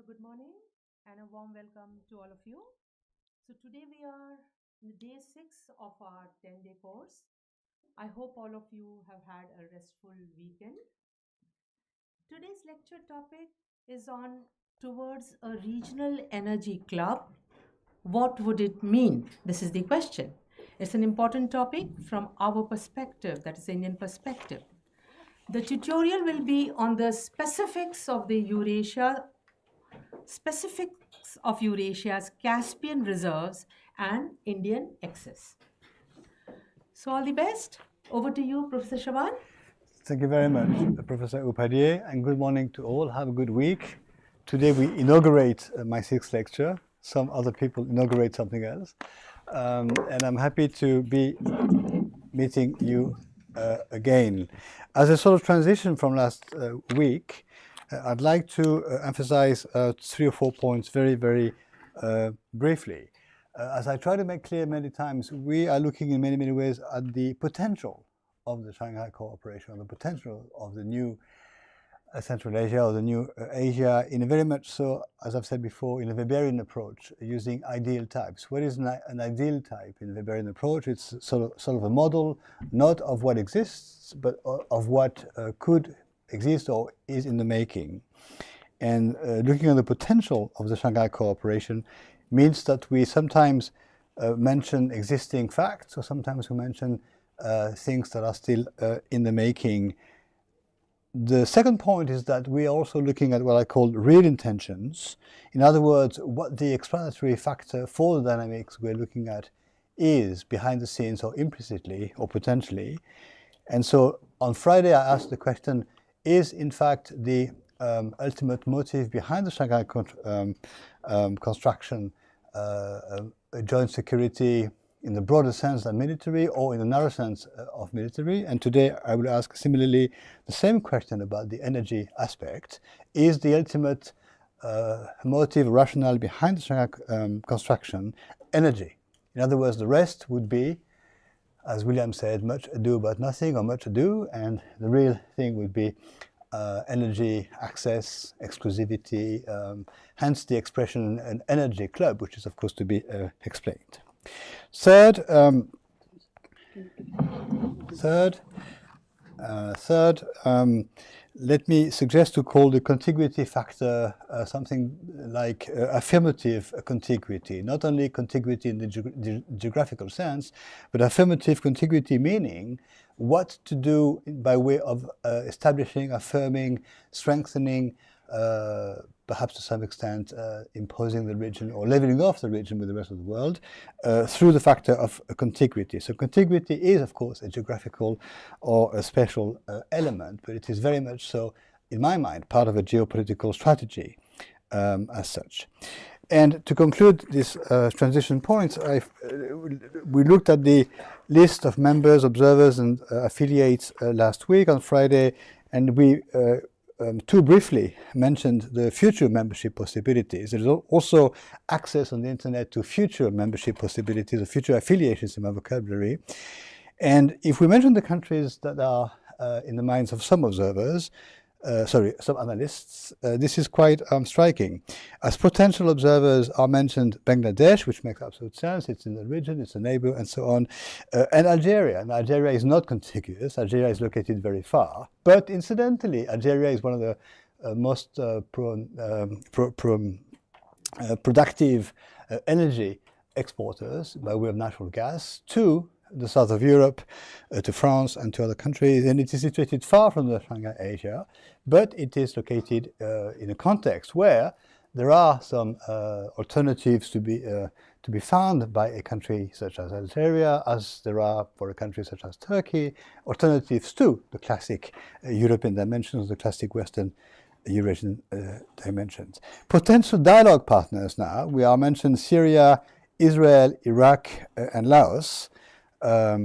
good morning and a warm welcome to all of you. So, today we are in day 6 of our 10-day course. I hope all of you have had a restful weekend. Today's lecture topic is on Towards a Regional Energy Club. What would it mean? This is the question. It's an important topic from our perspective, that is, the Indian perspective. The tutorial will be on the specifics of Eurasia's Caspian reserves and Indian excess. So all the best. Over to you, Professor Shaban. Thank you very much, Professor Upadhyay, and good morning to all. Have a good week. Today we inaugurate my 6th lecture. Some other people inaugurate something else. And I'm happy to be meeting you again. As a sort of transition from last week, I'd like to emphasize 3 or 4 points very briefly. As I try to make clear many times, we are looking in many ways at the potential of the Shanghai Cooperation, the potential of the new Central Asia or the new Asia, in a very much so, as I've said before, in a Weberian approach, using ideal types. What is an ideal type in the Weberian approach? It's sort of a model, not of what exists, but of what could exist or is in the making. And looking at the potential of the Shanghai Cooperation means that we sometimes mention existing facts, or sometimes we mention things that are still in the making. The second point is that we are also looking at what I call real intentions. In other words, what the explanatory factor for the dynamics we're looking at is behind the scenes, or implicitly or potentially. And so on Friday I asked the question, is in fact the ultimate motive behind the Shanghai construction a joint security in the broader sense than military, or in the narrow sense of military? And today I will ask similarly the same question about the energy aspect. Is the ultimate motive, rationale behind the Shanghai construction energy? In other words, the rest would be, as William said, much ado about nothing, or much ado, and the real thing would be energy access, exclusivity, hence the expression an energy club, which is of course to be explained. Third, let me suggest to call the contiguity factor something like affirmative contiguity. Not only contiguity in the geographical sense, but affirmative contiguity, meaning what to do by way of establishing, affirming, strengthening, perhaps to some extent imposing the region or leveling off the region with the rest of the world through the factor of contiguity. So contiguity is, of course, a geographical or a spatial element, but it is very much so, in my mind, part of a geopolitical strategy as such. And to conclude this transition points, we looked at the list of members, observers, and affiliates last week on Friday, and we too briefly mentioned the future membership possibilities. There is also access on the internet to future membership possibilities, or future affiliations in my vocabulary. And if we mention the countries that are in the minds of some observers, some analysts, this is quite striking. As potential observers are mentioned Bangladesh, which makes absolute sense, it's in the region, it's a neighbor, and so on, and Algeria. And Algeria is not contiguous, Algeria is located very far, but incidentally, Algeria is one of the most productive energy exporters by way of natural gas to the south of Europe, to France and to other countries, and it is situated far from the Shanghai Asia, but it is located in a context where there are some alternatives to be found by a country such as Algeria, as there are for a country such as Turkey, alternatives to the classic European dimensions, the classic Western Eurasian dimensions. Potential dialogue partners now, we are mentioned Syria, Israel, Iraq, and Laos.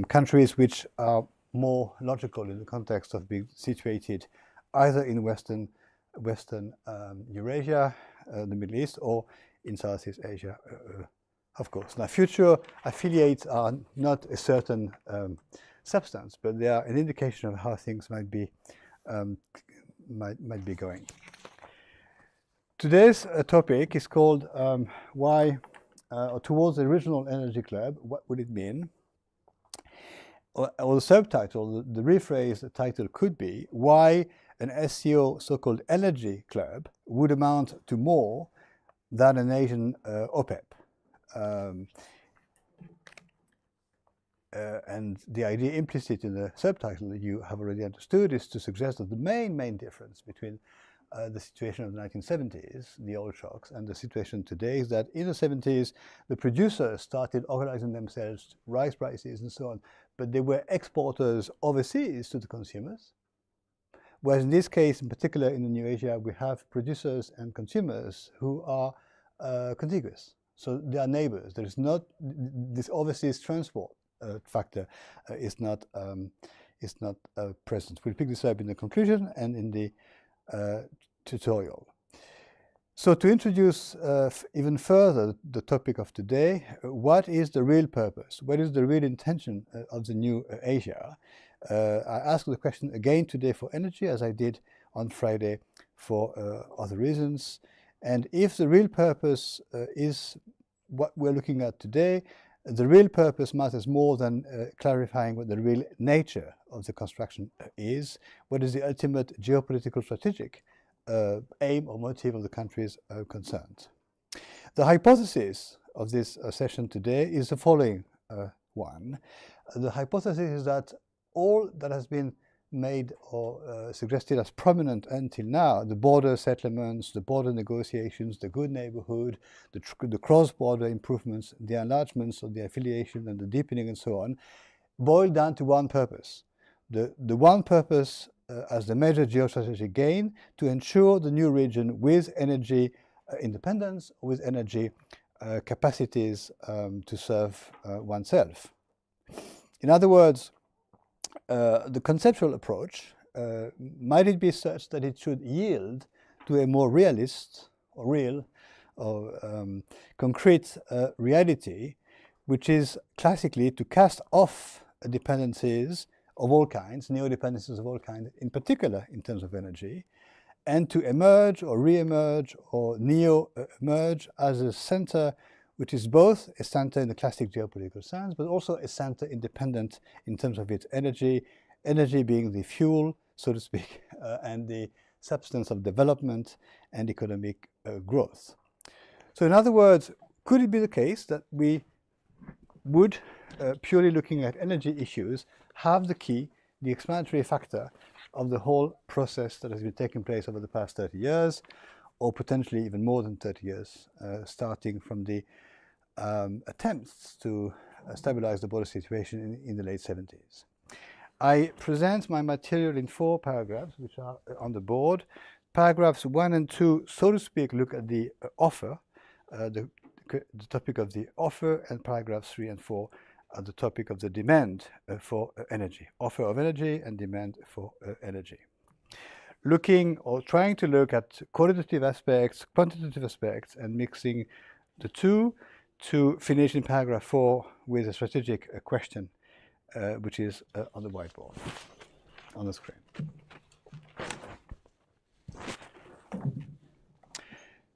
Countries which are more logical in the context of being situated either in Western Eurasia, the Middle East, or in Southeast Asia, of course. Now, future affiliates are not a certain substance, but they are an indication of how things might be going. Today's topic is called Why, or Towards the Original Energy Club, What Would It Mean? Or the subtitle, the rephrase, the title could be Why an SCO so-called energy club would amount to more than an Asian OPEP. And the idea implicit in the subtitle that you have already understood is to suggest that the main difference between the situation of the 1970s, the oil shocks, and the situation today is that in the 70s, the producers started organizing themselves to rise prices and so on, but they were exporters overseas to the consumers. Whereas in this case, in particular in the New Asia, we have producers and consumers who are contiguous. So they are neighbors. There is not this overseas transport factor is not present. We'll pick this up in the conclusion and in the tutorial. So to introduce even further the topic of today, what is the real purpose? What is the real intention of the new Asia? I ask the question again today for energy, as I did on Friday for other reasons. And if the real purpose is what we're looking at today, the real purpose matters more than clarifying what the real nature of the construction is. What is the ultimate geopolitical strategic aim or motive of the countries concerned? The hypothesis of this session today is the following one. The hypothesis is that all that has been made or suggested as prominent until now, the border settlements, the border negotiations, the good neighborhood, the cross-border improvements, the enlargements of the affiliation and the deepening and so on, boil down to one purpose. The one purpose as the major geostrategic gain to ensure the new region with energy independence, with energy capacities to serve oneself. In other words, the conceptual approach, might it be such that it should yield to a more realist or real or concrete reality, which is classically to cast off dependencies of all kinds, neo-dependencies of all kinds, in particular in terms of energy, and to emerge or re-emerge or neo-emerge as a center which is both a center in the classic geopolitical sense, but also a center independent in terms of its energy, energy being the fuel, so to speak, and the substance of development and economic growth. So in other words, could it be the case that we would, purely looking at energy issues, have the key, the explanatory factor of the whole process that has been taking place over the past 30 years, or potentially even more than 30 years, starting from the attempts to stabilize the border situation in the late 70s. I present my material in 4 paragraphs, which are on the board. Paragraphs 1 and 2, so to speak, look at the offer, the topic of the offer, and paragraphs 3 and 4 are the topic of the demand for energy, offer of energy and demand for energy. Looking or trying to look at qualitative aspects, quantitative aspects, and mixing the two to finish in paragraph 4 with a strategic question, which is on the whiteboard, on the screen.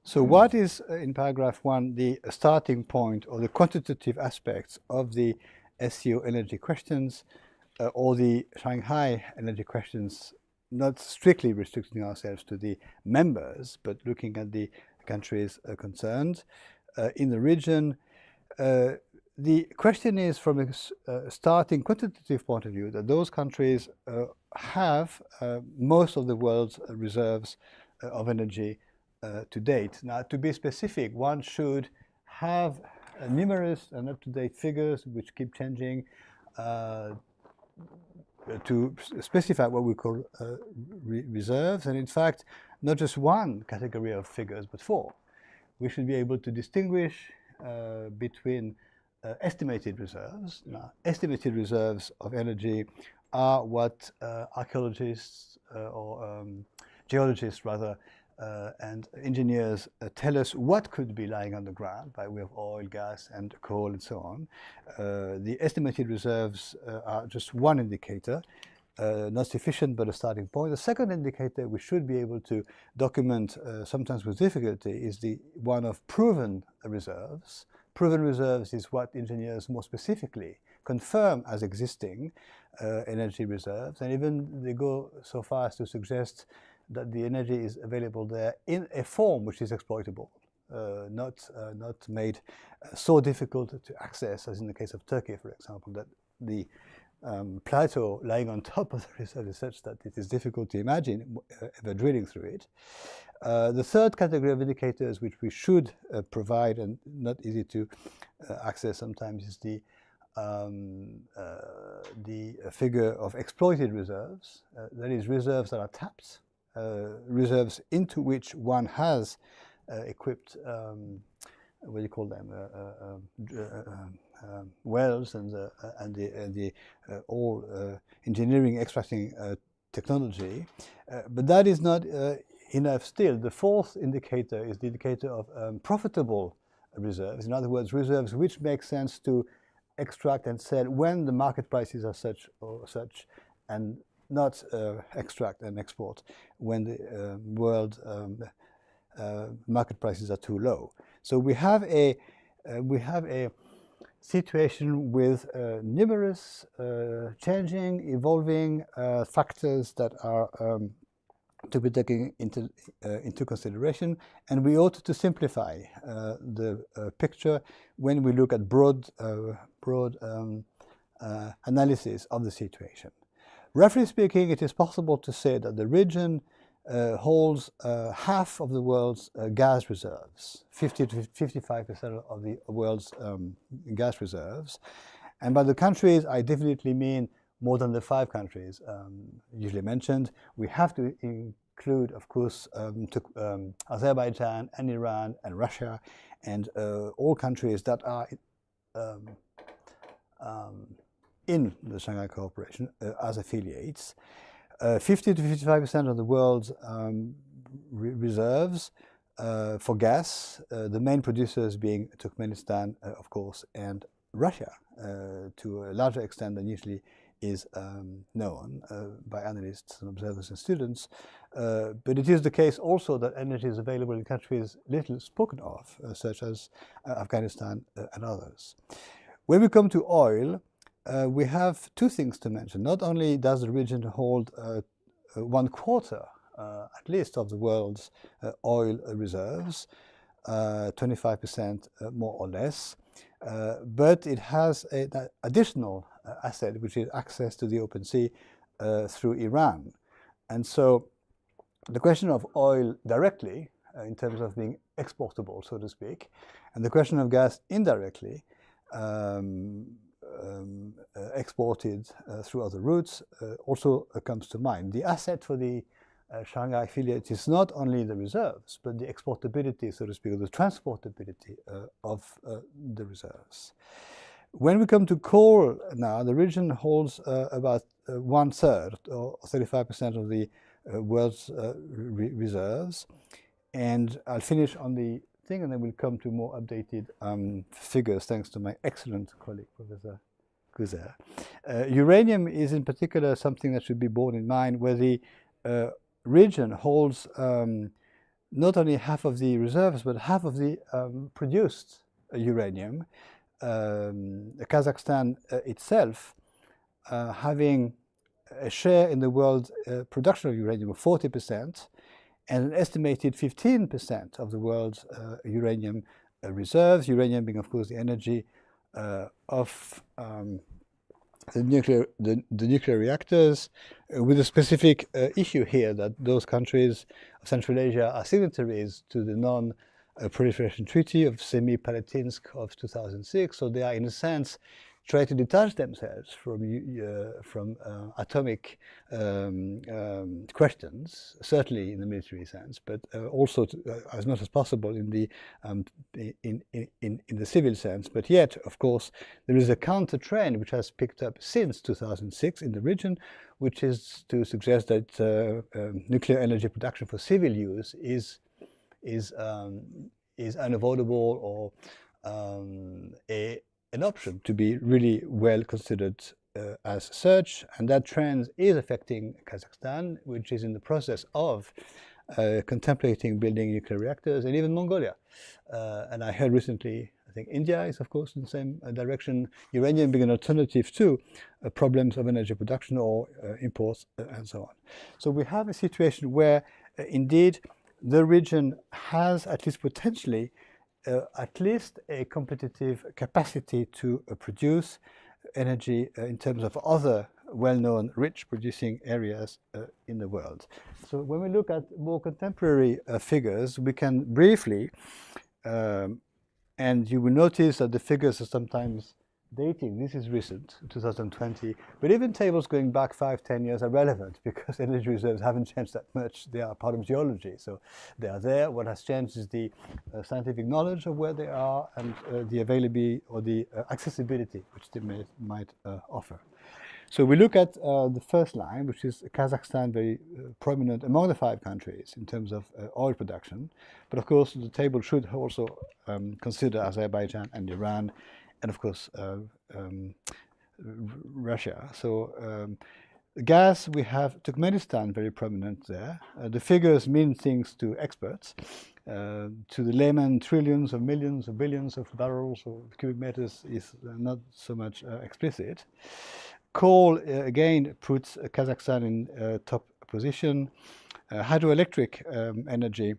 So what is, in paragraph 1, the starting point or the quantitative aspects of the SCO energy questions, or the Shanghai energy questions, not strictly restricting ourselves to the members, but looking at the countries concerned in the region. The question is, from a starting quantitative point of view, that those countries have most of the world's reserves of energy to date. Now, to be specific, one should have numerous and up-to-date figures which keep changing to specify what we call reserves, and in fact, not just one category of figures, but 4. We should be able to distinguish between estimated reserves. Now, estimated reserves of energy are what archaeologists or geologists rather and engineers tell us what could be lying on the ground by way of oil, gas, and coal, and so on. The estimated reserves are just one indicator. not sufficient, but a starting point. The second indicator we should be able to document, sometimes with difficulty, is the one of proven reserves. Proven reserves is what engineers more specifically confirm as existing energy reserves, and even they go so far as to suggest that the energy is available there in a form which is exploitable, not made so difficult to access as in the case of Turkey, for example, that the plateau lying on top of the reserve is such that it is difficult to imagine ever drilling through it. The third category of indicators which we should provide, and not easy to access sometimes, is the figure of exploited reserves. That is, reserves that are tapped, reserves into which one has equipped, what do you call them, wells and the all engineering extracting technology. But that is not enough still. The fourth indicator is the indicator of profitable reserves. In other words, reserves which make sense to extract and sell when the market prices are such or such, and not extract and export when the world market prices are too low. So we have a situation with numerous changing, evolving factors that are to be taken into consideration, and we ought to simplify the picture when we look at broad analysis of the situation. Roughly speaking, it is possible to say that the region holds half of the world's gas reserves, 50 to 55% of the world's gas reserves. And by the countries, I definitely mean more than the 5 countries usually mentioned. We have to include, of course, Azerbaijan and Iran and Russia and all countries that are in the Shanghai Cooperation as affiliates. 50 to 55% of the world's reserves for gas, the main producers being Turkmenistan, of course, and Russia, to a larger extent than usually is known by analysts and observers and students. But it is the case also that energy is available in countries little spoken of, such as Afghanistan and others. When we come to oil, we have 2 things to mention. Not only does the region hold 1/4 at least of the world's oil reserves, 25% more or less, but it has an additional asset, which is access to the open sea through Iran. And so the question of oil directly, in terms of being exportable, so to speak, and the question of gas indirectly, exported through other routes, also comes to mind. The asset for the Shanghai affiliate is not only the reserves, but the exportability, so to speak, or the transportability of the reserves. When we come to coal now, the region holds about 1/3 or 35% of the world's reserves. And I'll finish on the thing, and then we'll come to more updated figures, thanks to my excellent colleague, Professor Guzer. Uranium is in particular something that should be borne in mind, where the region holds not only half of the reserves, but half of the produced uranium. Kazakhstan itself having a share in the world's production of uranium of 40%, and an estimated 15% of the world's uranium reserves, uranium being, of course, the energy of the nuclear reactors, with a specific issue here that those countries of Central Asia are signatories to the Non-Proliferation Treaty of Semipalatinsk of 2006, so they are, in a sense, trying to detach themselves from atomic questions, certainly in the military sense, but also as much as possible in the civil sense. But yet, of course, there is a counter trend which has picked up since 2006 in the region, which is to suggest that nuclear energy production for civil use is unavoidable, or an option to be really well considered as such, and that trend is affecting Kazakhstan, which is in the process of contemplating building nuclear reactors, and even Mongolia. And I heard recently, I think India is, of course, in the same direction, uranium being an alternative to problems of energy production or imports and so on. So we have a situation where, indeed, the region has, at least potentially, at least a competitive capacity to produce energy in terms of other well-known rich producing areas in the world. So when we look at more contemporary figures, we can briefly, and you will notice that the figures are sometimes dating. This is recent, 2020, but even tables going back 5-10 years are relevant because energy reserves haven't changed that much. They are part of geology, so they are there. What has changed is the scientific knowledge of where they are and the availability or the accessibility which they might offer. So we look at the first line, which is Kazakhstan, very prominent among the 5 countries in terms of oil production. But of course, the table should also consider Azerbaijan and Iran, and of course Russia. So gas, we have Turkmenistan very prominent there. The figures mean things to experts. To the layman, trillions of millions of billions of barrels or cubic meters is not so much explicit. Coal again puts Kazakhstan in top position. Hydroelectric energy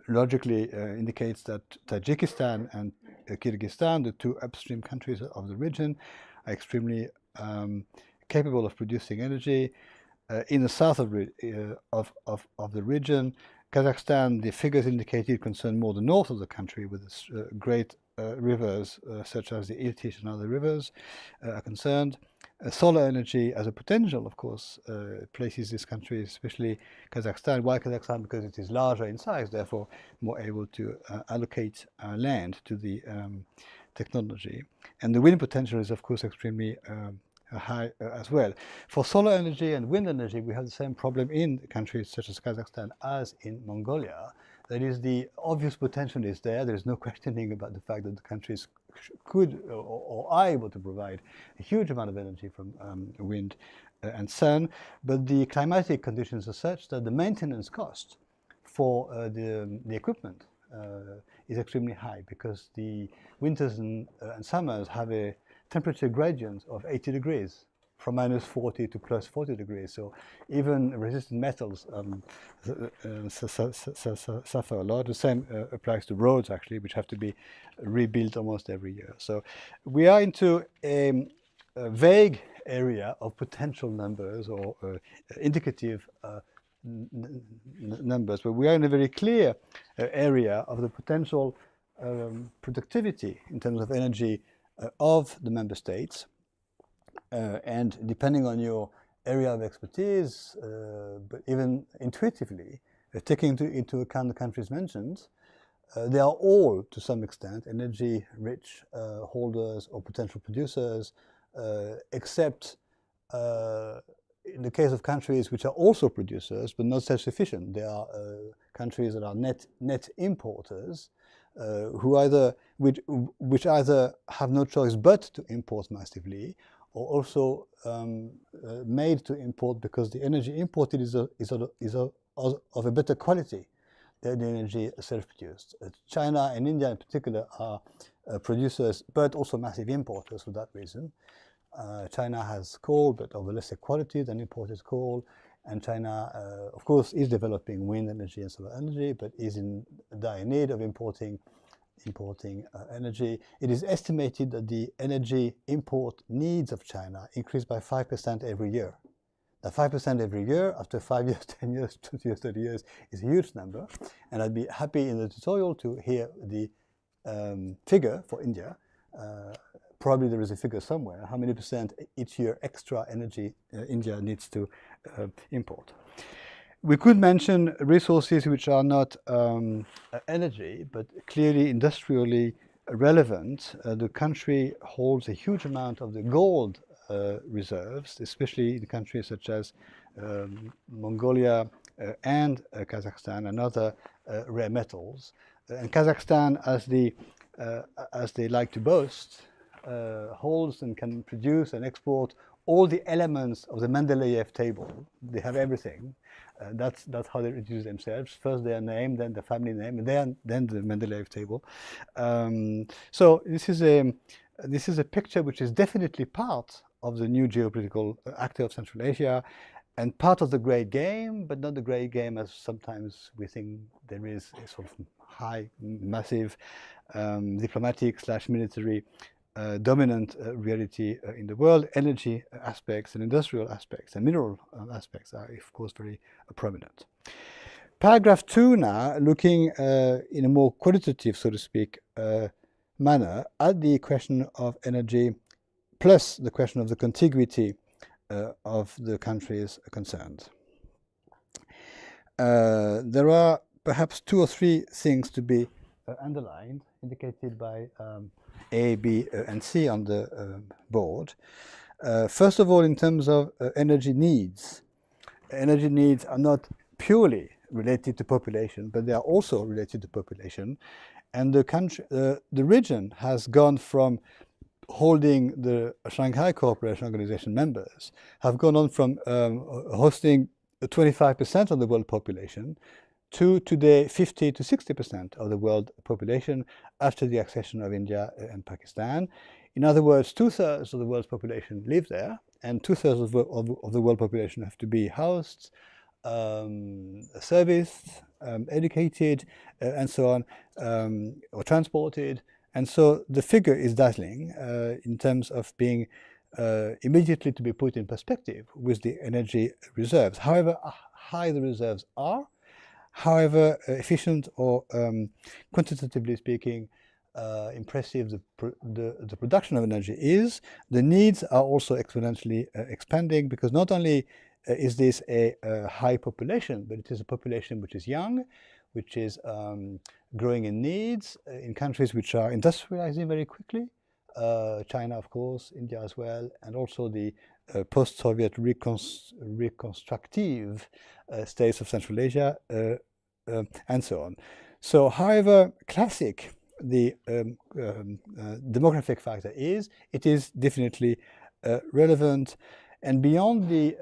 logically indicates that Tajikistan and Kyrgyzstan, the 2 upstream countries of the region, are extremely capable of producing energy. In the south of the region, Kazakhstan, the figures indicated concern more the north of the country, with great rivers such as the Irtysh and other rivers are concerned. Solar energy as a potential, of course, places this country, especially Kazakhstan. Why Kazakhstan? Because it is larger in size, therefore more able to allocate land to the technology. And the wind potential is, of course, extremely high as well. For solar energy and wind energy, we have the same problem in countries such as Kazakhstan as in Mongolia. That is, the obvious potential is there. There is no questioning about the fact that the countries could or are able to provide a huge amount of energy from wind and sun, but the climatic conditions are such that the maintenance cost for the equipment is extremely high, because the winters and summers have a temperature gradient of 80 degrees, from -40 to +40 degrees. So even resistant metals suffer a lot. The same applies to roads, actually, which have to be rebuilt almost every year. So we are into a vague area of potential numbers or indicative numbers, but we are in a very clear area of the potential productivity in terms of energy of the member states. And depending on your area of expertise, but even intuitively, taking into account the countries mentioned, they are all, to some extent, energy-rich holders or potential producers, except in the case of countries which are also producers but not self-sufficient. They are countries that are net importers, which either have no choice but to import massively, or also made to import because the energy imported is of a better quality than the energy self-produced. China and India in particular are producers, but also massive importers for that reason. China has coal, but of a lesser quality than imported coal. And China, of course, is developing wind energy and solar energy, but is in dire need of importing energy. It is estimated that the energy import needs of China increase by 5% every year. Now, 5% every year after 5 years, 10 years, 20 years, 30 years is a huge number. And I'd be happy in the tutorial to hear the figure for India. Probably there is a figure somewhere, how many percent each year extra energy India needs to import. We could mention resources which are not energy, but clearly industrially relevant. The country holds a huge amount of the gold reserves, especially in countries such as Mongolia and Kazakhstan, and other rare metals. And Kazakhstan, as they like to boast, holds and can produce and export all the elements of the Mendeleev table. They have everything. That's how they introduce themselves. First their name, then the family name, and then the Mendeleev table. So this is a picture which is definitely part of the new geopolitical actor of Central Asia, and part of the great game, but not the great game as sometimes we think there is a sort of high, massive diplomatic / military dominant reality in the world. Energy aspects and industrial aspects and mineral aspects are, of course, very prominent. Paragraph 2 now, looking in a more qualitative, so to speak, manner at the question of energy plus the question of the contiguity of the countries concerned. There are perhaps 2 or 3 things to be underlined, indicated by A, B, and C on the board. First of all, in terms of energy needs are not purely related to population, but they are also related to population. And the region has gone from holding the Shanghai Cooperation Organization members, have gone on from hosting 25% of the world population to today 50 to 60% of the world population after the accession of India and Pakistan. In other words, 2/3 of the world's population live there, and 2/3 of the world population have to be housed, serviced, educated, and so on, or transported. And so the figure is dazzling in terms of being immediately to be put in perspective with the energy reserves. However high the reserves are, however efficient or quantitatively speaking impressive the production of energy is, the needs are also exponentially expanding, because not only is this a high population, but it is a population which is young, which is growing in needs in countries which are industrializing very quickly. China, of course, India as well, and also the post-Soviet reconstructive states of Central Asia, and so on. So however classic the demographic factor is, it is definitely relevant. And beyond the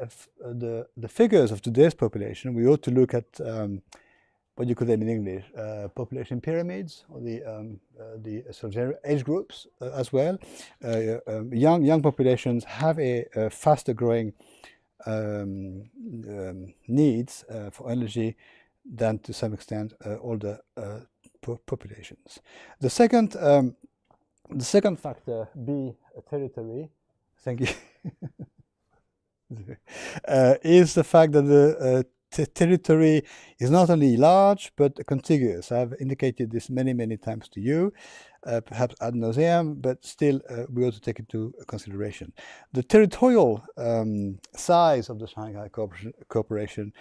figures of today's population, we ought to look at what you could name in English population pyramids, or the sort of age groups as well. Young populations have a faster growing needs for energy than, to some extent, older populations. The second factor, B, territory. Thank you. Is the fact that the territory is not only large but contiguous. I've indicated this many times to you, perhaps ad nauseam, but still we ought to take into consideration. The territorial size of the Shanghai Cooperation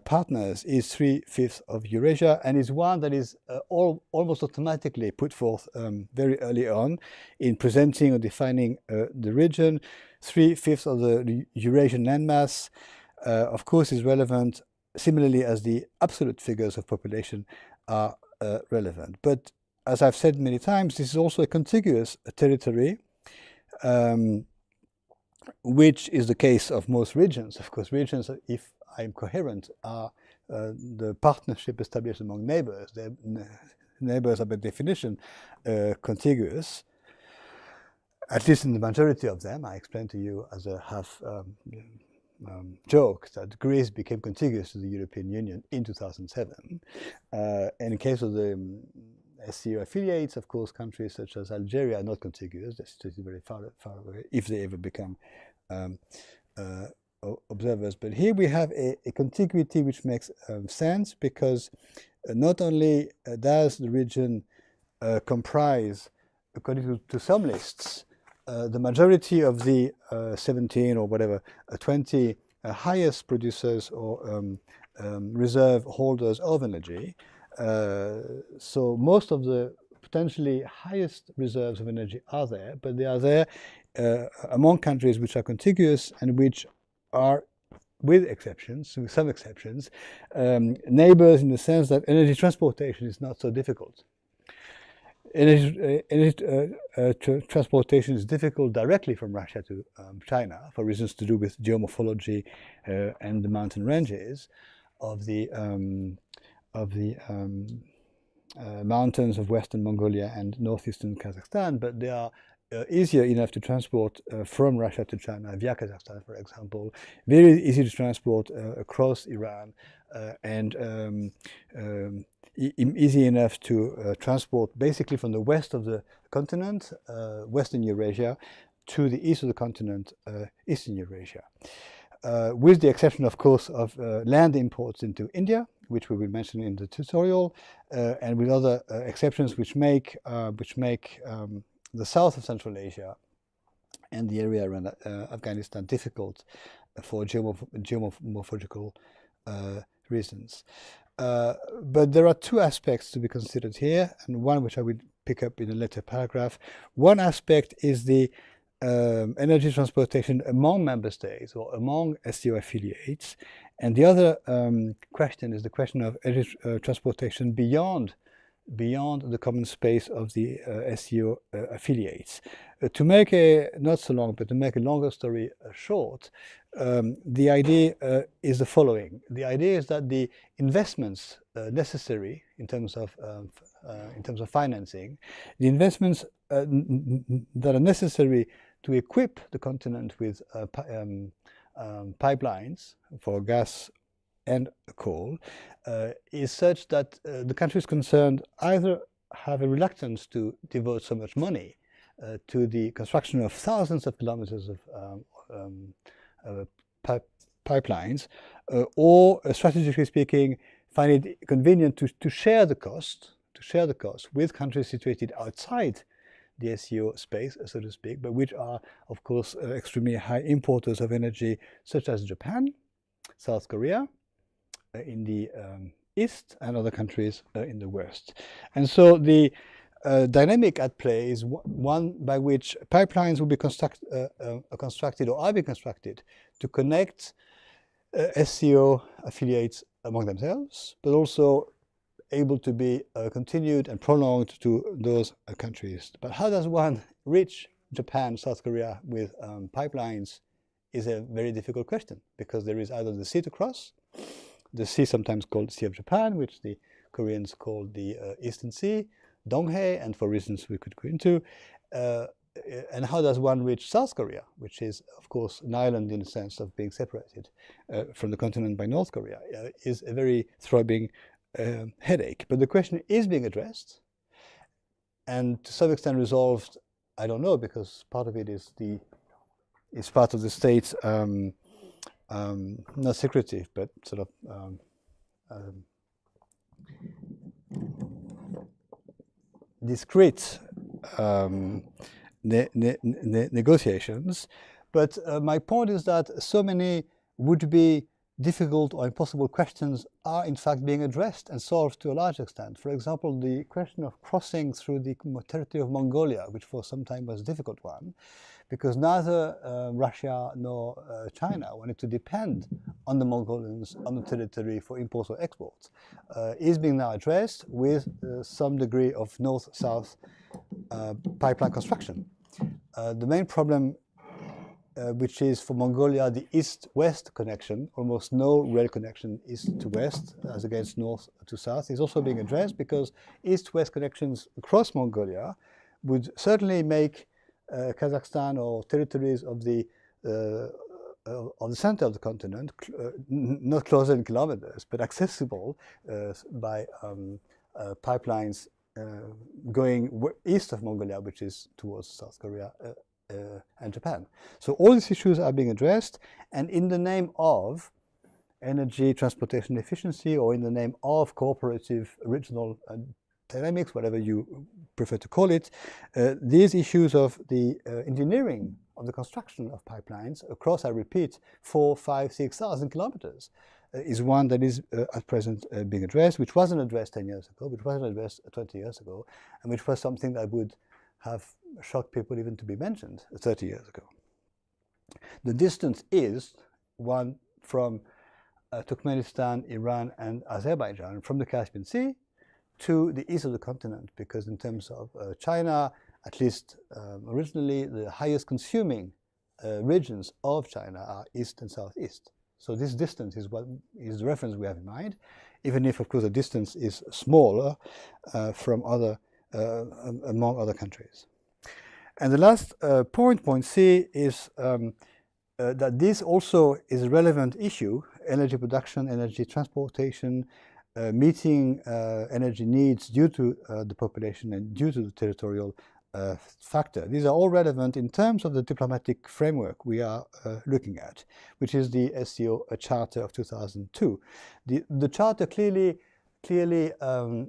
partners is 3/5 of Eurasia, and is one that is almost automatically put forth very early on in presenting or defining the region. 3/5 of the Eurasian landmass, of course, is relevant, similarly as the absolute figures of population are relevant. But as I've said many times, this is also a contiguous territory, which is the case of most regions. Of course, regions, if I'm coherent, are the partnership established among neighbors. Neighbors are by definition contiguous, at least in the majority of them. I explained to you as a half joke that Greece became contiguous to the European Union in 2007. And in case of the SCO affiliates, of course, countries such as Algeria are not contiguous. They're still very far away, if they ever become observers. But here we have a contiguity which makes sense, because not only does the region comprise, according to some lists, the majority of the 17 or whatever, 20 highest producers or reserve holders of energy. So most of the potentially highest reserves of energy are there, but they are there among countries which are contiguous and which are, with some exceptions, neighbors, in the sense that energy transportation is not so difficult. Transportation is difficult directly from Russia to China for reasons to do with geomorphology and the mountain ranges of the mountains of Western Mongolia and northeastern Kazakhstan, but they are easier enough to transport from Russia to China via Kazakhstan, for example. Very easy to transport across Iran and easy enough to transport basically from the west of the continent, Western Eurasia, to the east of the continent, Eastern Eurasia. With the exception, of course, of land imports into India, which we will mention in the tutorial, and with other exceptions which make the south of Central Asia and the area around Afghanistan difficult for geomorphological reasons. But there are two aspects to be considered here, and one which I will pick up in a later paragraph. One aspect is the energy transportation among member states or among SCO affiliates, and the other question is the question of energy transportation beyond the common space of the SCO affiliates. To make a not so long, but to make a longer story short, the idea is the following. The idea is that the investments necessary in terms of financing, the investments that are necessary to equip the continent with pipelines for gas and coal is such that the countries concerned either have a reluctance to devote so much money to the construction of thousands of kilometers of pipelines, or strategically speaking, find it convenient to share the cost with countries situated outside the SCO space, so to speak, but which are, of course, extremely high importers of energy, such as Japan, South Korea, in the east, and other countries in the west. And so the dynamic at play is one by which pipelines will be constructed or are being constructed to connect SCO affiliates among themselves, but also able to be continued and prolonged to those countries. But how does one reach Japan, South Korea with pipelines is a very difficult question, because there is either the sea to cross, the sea sometimes called Sea of Japan, which the Koreans call the Eastern Sea, Donghae, and for reasons we could go into. And how does one reach South Korea, which is, of course, an island in the sense of being separated from the continent by North Korea, is a very throbbing headache. But the question is being addressed, and to some extent resolved. I don't know, because part of it is part of the state's not secretive, but sort of discrete negotiations. But my point is that so many would-be difficult or impossible questions are in fact being addressed and solved to a large extent. For example, the question of crossing through the territory of Mongolia, which for some time was a difficult one, because neither Russia nor China wanted to depend on the Mongolians on the territory for imports or exports, is being now addressed with some degree of north-south pipeline construction. The main problem, which is for Mongolia the east-west connection, almost no rail connection east to west as against north to south, is also being addressed, because east-west connections across Mongolia would certainly make Kazakhstan or territories of the center of the continent not closer in kilometers, but accessible by pipelines going east of Mongolia, which is towards South Korea and Japan. So all these issues are being addressed, and in the name of energy transportation efficiency, or in the name of cooperative regional dynamics, whatever you prefer to call it, these issues of the engineering of the construction of pipelines across, I repeat, 4,000, 5,000, 6,000 kilometers is one that is at present being addressed, which wasn't addressed 10 years ago, which wasn't addressed 20 years ago, and which was something that would have shocked people even to be mentioned 30 years ago. The distance is one from Turkmenistan, Iran, and Azerbaijan, from the Caspian Sea to the east of the continent, because in terms of China, at least originally, the highest consuming regions of China are east and southeast. So this distance is what is the reference we have in mind, even if, of course, the distance is smaller from among other countries. And the last point C, is that this also is a relevant issue: energy production, energy transportation, meeting energy needs due to the population and due to the territorial factor. These are all relevant in terms of the diplomatic framework we are looking at, which is the SCO Charter of 2002. The Charter clearly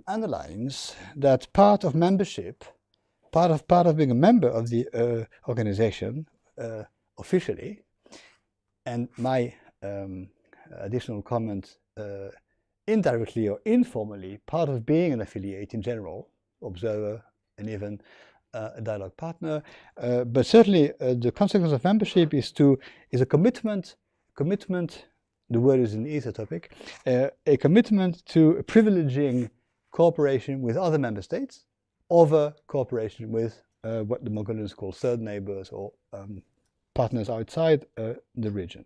underlines that part of membership, part of being a member of the organization officially, and my additional comment, indirectly or informally, part of being an affiliate in general, observer, and even a dialogue partner, but certainly the consequence of membership is a commitment. The word is an easier topic. A commitment to privileging cooperation with other member states over cooperation with what the Mongolians call third neighbors or partners outside the region.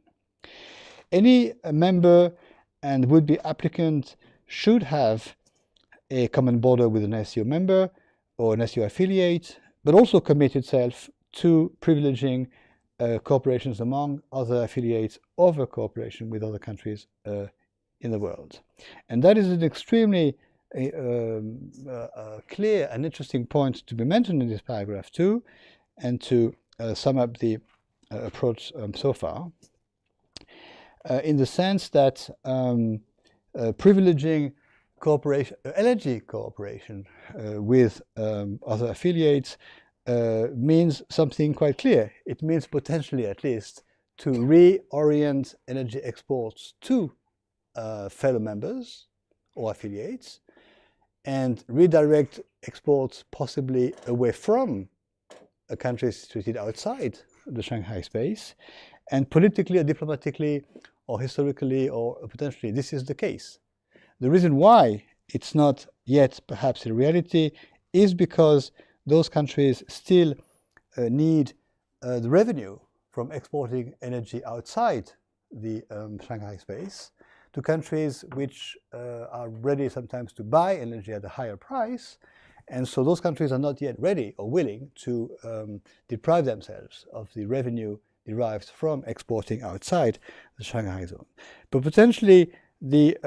Any member and would-be applicant should have a common border with an SCO member or an SCO affiliate, but also commit itself to privileging cooperations among other affiliates over cooperation with other countries in the world. And that is an extremely clear and interesting point to be mentioned in this paragraph too, and to sum up the approach so far, in the sense that privileging cooperation, energy cooperation with other affiliates means something quite clear. It means potentially, at least, to reorient energy exports to fellow members or affiliates, and redirect exports possibly away from a country situated outside the Shanghai space, and politically or diplomatically or historically or potentially this is the case. The reason why it's not yet perhaps a reality is because those countries still need the revenue from exporting energy outside the Shanghai space to countries which are ready sometimes to buy energy at a higher price. And so those countries are not yet ready or willing to deprive themselves of the revenue derived from exporting outside the Shanghai zone. But potentially the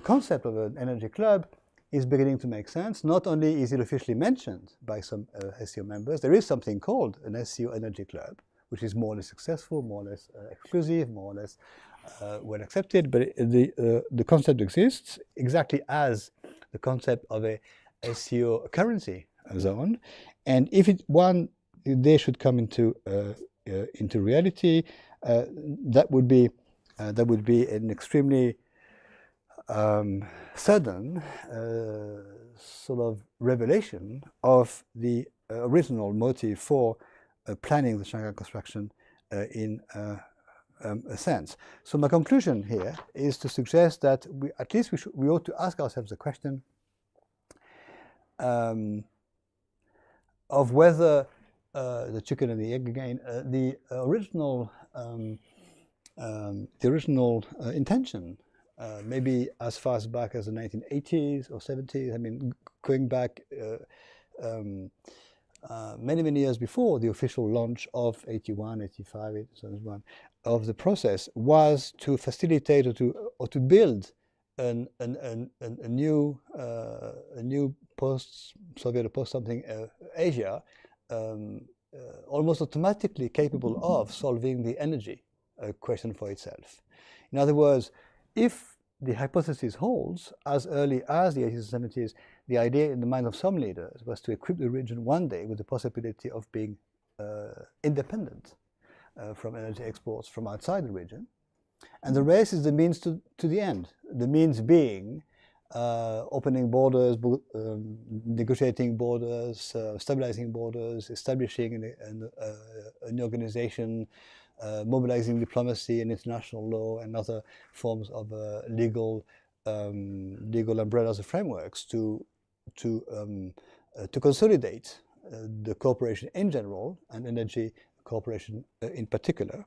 concept of an energy club is beginning to make sense. Not only is it officially mentioned by some SCO members, there is something called an SCO energy club, which is more or less successful, more or less exclusive, more or less well accepted, but the concept exists exactly as the concept of a SCO currency zone. And if one day should come into reality, that would be an extremely sudden sort of revelation of the original motive for planning the Shanghai construction in a sense. So my conclusion here is to suggest that we ought to ask ourselves the question of whether the chicken and the egg again, the original intention, maybe as far back as the 1980s or 70s, I mean, going back many years before the official launch of 81, 85, 81 of the process, was to facilitate or to build a new post-Soviet or post-something Asia, almost automatically capable of solving the energy question for itself. In other words, if the hypothesis holds, as early as the 80s and 70s, the idea in the mind of some leaders was to equip the region one day with the possibility of being independent from energy exports from outside the region. And the race is the means to the end. The means being opening borders, negotiating borders, stabilizing borders, establishing an organization, mobilizing diplomacy and international law and other forms of legal legal umbrellas and frameworks to consolidate the cooperation in general and energy cooperation in particular.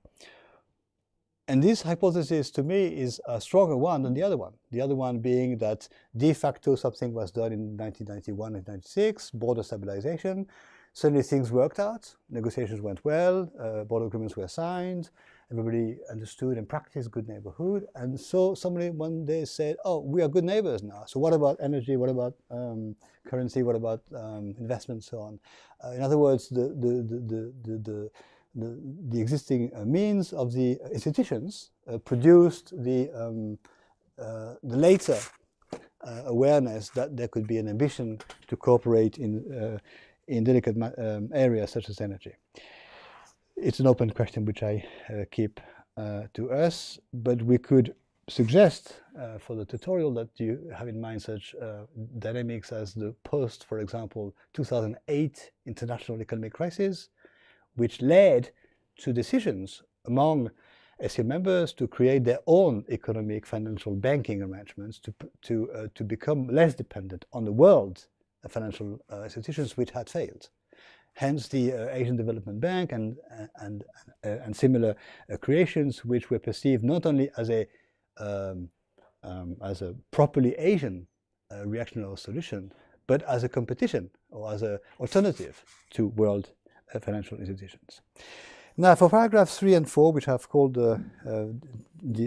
And this hypothesis, to me, is a stronger one than the other one. The other one being that de facto something was done in 1991 and 1996, border stabilization. Suddenly things worked out, negotiations went well, border agreements were signed, everybody understood and practiced good neighborhood. And so somebody one day said, oh, we are good neighbors now. So what about energy? What about currency? What about investment? So on. In other words, the existing means of the institutions produced the later awareness that there could be an ambition to cooperate in delicate areas such as energy. It's an open question which I keep to us, but we could suggest for the tutorial that you have in mind such dynamics as the post, for example, 2008 international economic crisis, which led to decisions among SCO members to create their own economic, financial, banking arrangements to become less dependent on the world financial institutions which had failed. Hence the Asian Development Bank and similar creations, which were perceived not only as a properly Asian reactionary solution, but as a competition or as an alternative to world financial institutions. Now, for paragraphs 3 and 4, which I've called the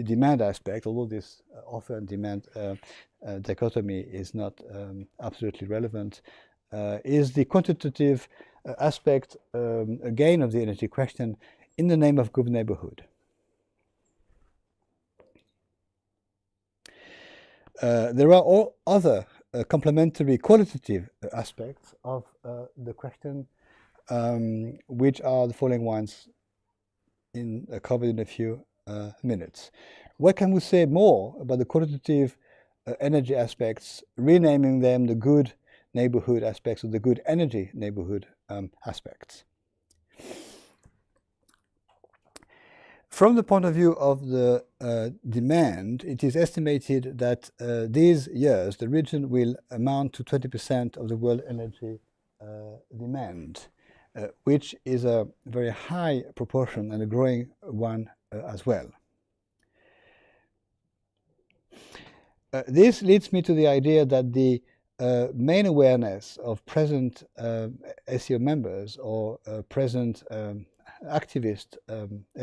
demand aspect, although this offer and demand dichotomy is not absolutely relevant, is the quantitative aspect, again, of the energy question in the name of good neighborhood. There are all other complementary qualitative aspects of the question, which are the following ones covered in a few minutes. What can we say more about the qualitative energy aspects, renaming them the good neighborhood aspects or the good energy neighborhood aspects? From the point of view of the demand, it is estimated that these years the region will amount to 20% of the world energy demand, which is a very high proportion and a growing one as well. This leads me to the idea that the main awareness of present SCO members or present activist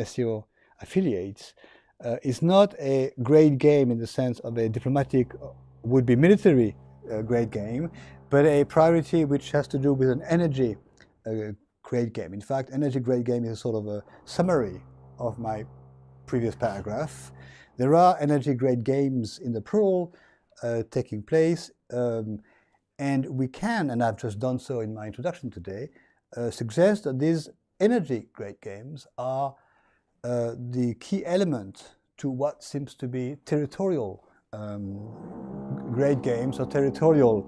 SCO affiliates is not a great game in the sense of a diplomatic, would-be military great game, but a priority which has to do with an energy great game. In fact, energy great game is a sort of a summary of my previous paragraph. There are energy great games in the plural taking place, and we can, and I've just done so in my introduction today, suggest that these energy great games are the key element to what seems to be territorial great games or territorial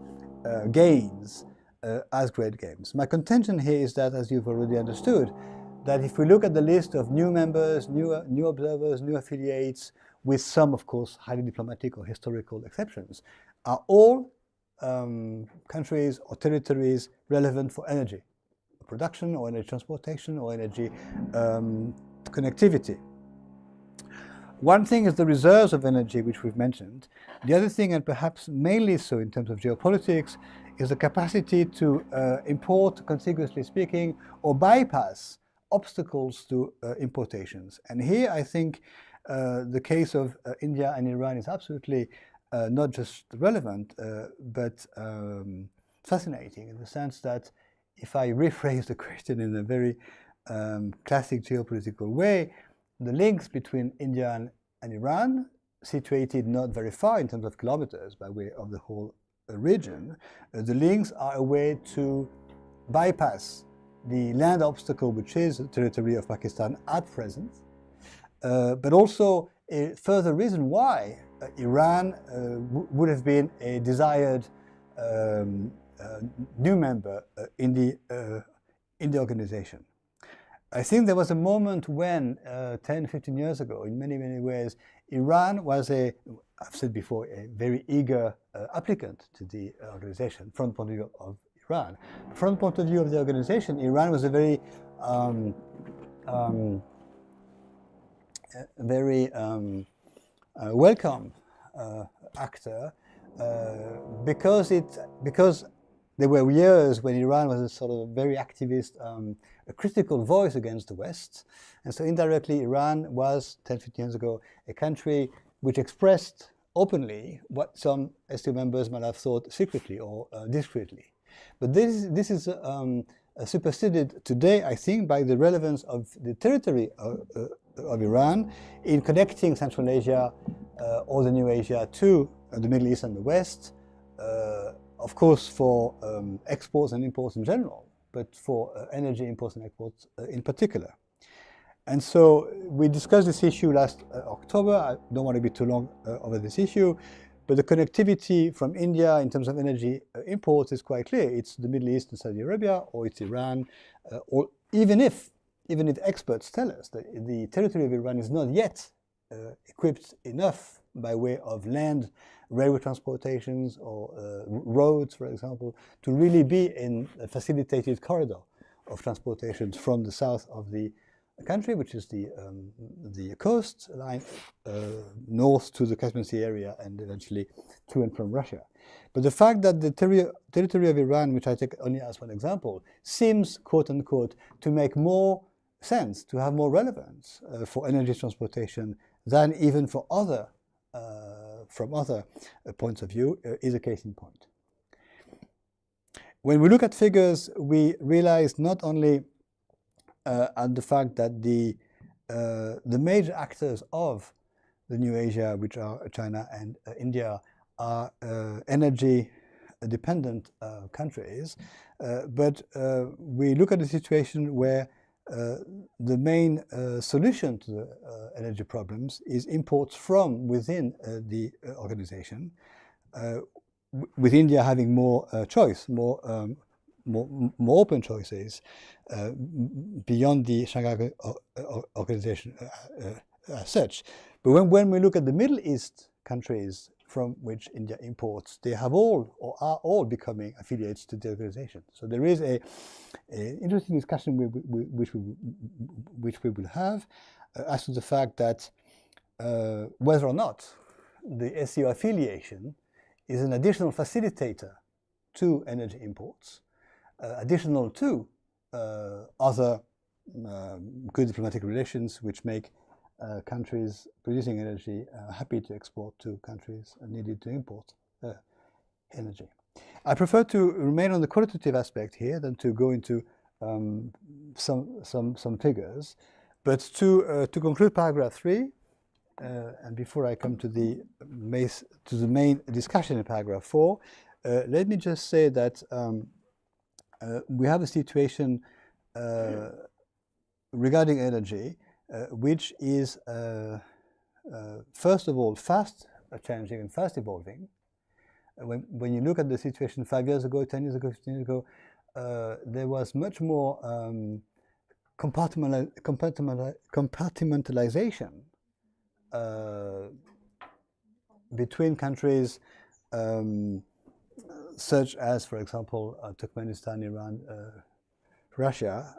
gains as great games. My contention here is that, as you've already understood, that if we look at the list of new members, new observers, new affiliates, with some, of course, highly diplomatic or historical exceptions, are all countries or territories relevant for energy production or energy transportation or energy connectivity. One thing is the reserves of energy, which we've mentioned. The other thing, and perhaps mainly so in terms of geopolitics, is the capacity to import, contiguously speaking, or bypass obstacles to importations. And here I think the case of India and Iran is absolutely not just relevant, but fascinating in the sense that if I rephrase the question in a very classic geopolitical way, the links between India and Iran, situated not very far in terms of kilometers by way of the whole region, the links are a way to bypass the land obstacle which is the territory of Pakistan at present, but also a further reason why Iran would have been a desired new member in the organization. I think there was a moment when 10, 15 years ago, in many, many ways, Iran was I've said before, a very eager applicant to the organization from the point of view of Iran. From the point of view of the organization, Iran was a very welcome actor because there were years when Iran was a sort of very activist, a critical voice against the West. And so indirectly, Iran was, 10, 15 years ago, a country which expressed openly what some STO members might have thought secretly or discreetly. But this is superseded today, I think, by the relevance of the territory of Iran in connecting Central Asia or the New Asia to the Middle East and the West, of course for exports and imports in general, but for energy imports and exports in particular. And so we discussed this issue last October. I don't want to be too long over this issue, but the connectivity from India in terms of energy imports is quite clear. It's the Middle East and Saudi Arabia, or it's Iran, or even if experts tell us that the territory of Iran is not yet equipped enough by way of land, railway transportations, or roads, for example, to really be in a facilitated corridor of transportations from the south of the country, which is the coastline, north to the Caspian Sea area and eventually to and from Russia. But the fact that the territory of Iran, which I take only as one example, seems, quote unquote, to make more sense, to have more relevance for energy transportation than even for other, from other points of view, is a case in point. When we look at figures, we realize not only at the fact that the major actors of the New Asia, which are China and India, are energy-dependent countries, but we look at a situation where the main solution to the energy problems is imports from within the organization, with India having more choice, more open choices beyond the Shanghai organization as such. But when we look at the Middle East countries from which India imports, they have all or are all becoming affiliates to the organization. So there is an interesting discussion which we will have as to the fact that whether or not the SCO affiliation is an additional facilitator to energy imports, additional to other good diplomatic relations which make countries producing energy happy to export to countries needed to import energy. I prefer to remain on the qualitative aspect here than to go into some figures. But to conclude paragraph 3, and before I come to the main discussion in paragraph 4, let me just say that we have a situation regarding energy which is, first of all, fast changing and fast evolving. When you look at the situation 5 years ago, 10 years ago, 15 years ago, there was much more compartmentalization between countries such as, for example, Turkmenistan, Iran, Russia,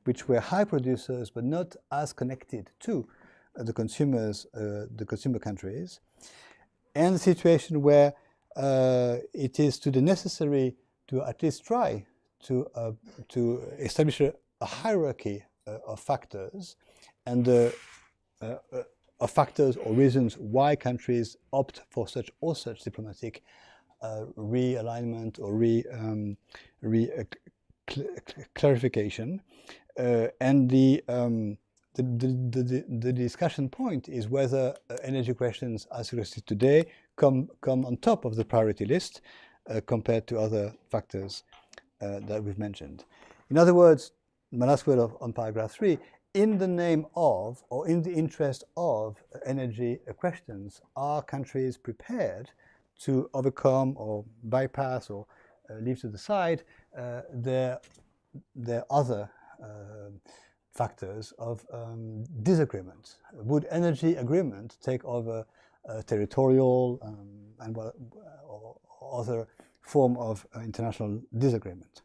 which were high producers but not as connected to the consumers, the consumer countries, and the situation where it is to the necessary to at least try to establish a hierarchy of factors and of factors or reasons why countries opt for such or such diplomatic realignment or clarification. And the discussion point is whether energy questions as suggested today come on top of the priority list compared to other factors that we've mentioned. In other words, my last word on paragraph 3, in the name of or in the interest of energy questions, are countries prepared to overcome or bypass or leave to the side their there are other factors of disagreement. Would energy agreement take over territorial and or other form of international disagreement?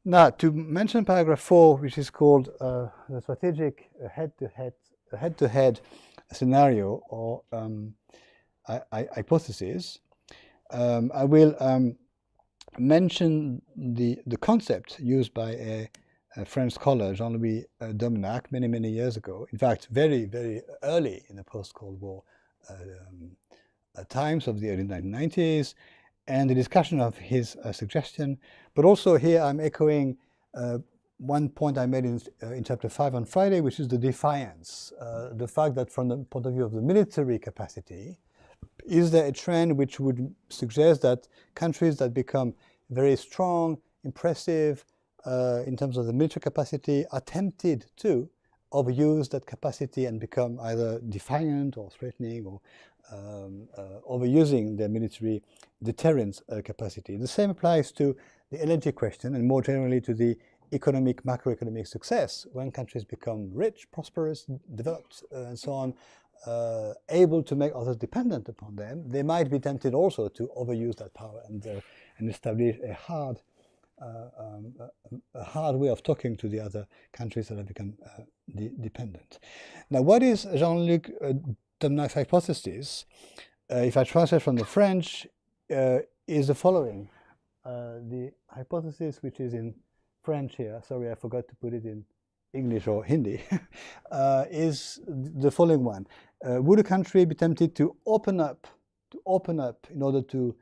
Now, to mention paragraph 4, which is called the strategic head-to-head scenario or hypothesis, I will mention the concept used by a French scholar, Jean-Louis Domnac, many years ago. In fact, very early in the post-Cold War times of the early 1990s, and the discussion of his suggestion. But also here I'm echoing one point I made in chapter 5 on Friday, which is the defiance. The fact that from the point of view of the military capacity, is there a trend which would suggest that countries that become very strong, impressive in terms of the military capacity are tempted to overuse that capacity and become either defiant or threatening or overusing their military deterrence capacity. The same applies to the energy question and more generally to the macroeconomic success. When countries become rich, prosperous, developed and so on, able to make others dependent upon them, they might be tempted also to overuse that power and establish a hard way of talking to the other countries that have become dependent. Now, what is Jean-Luc Domnac's hypothesis, if I translate from the French, is the following. The hypothesis, which is in French here, sorry I forgot to put it in English or Hindi, is the following one. Would a country be tempted to open up in order to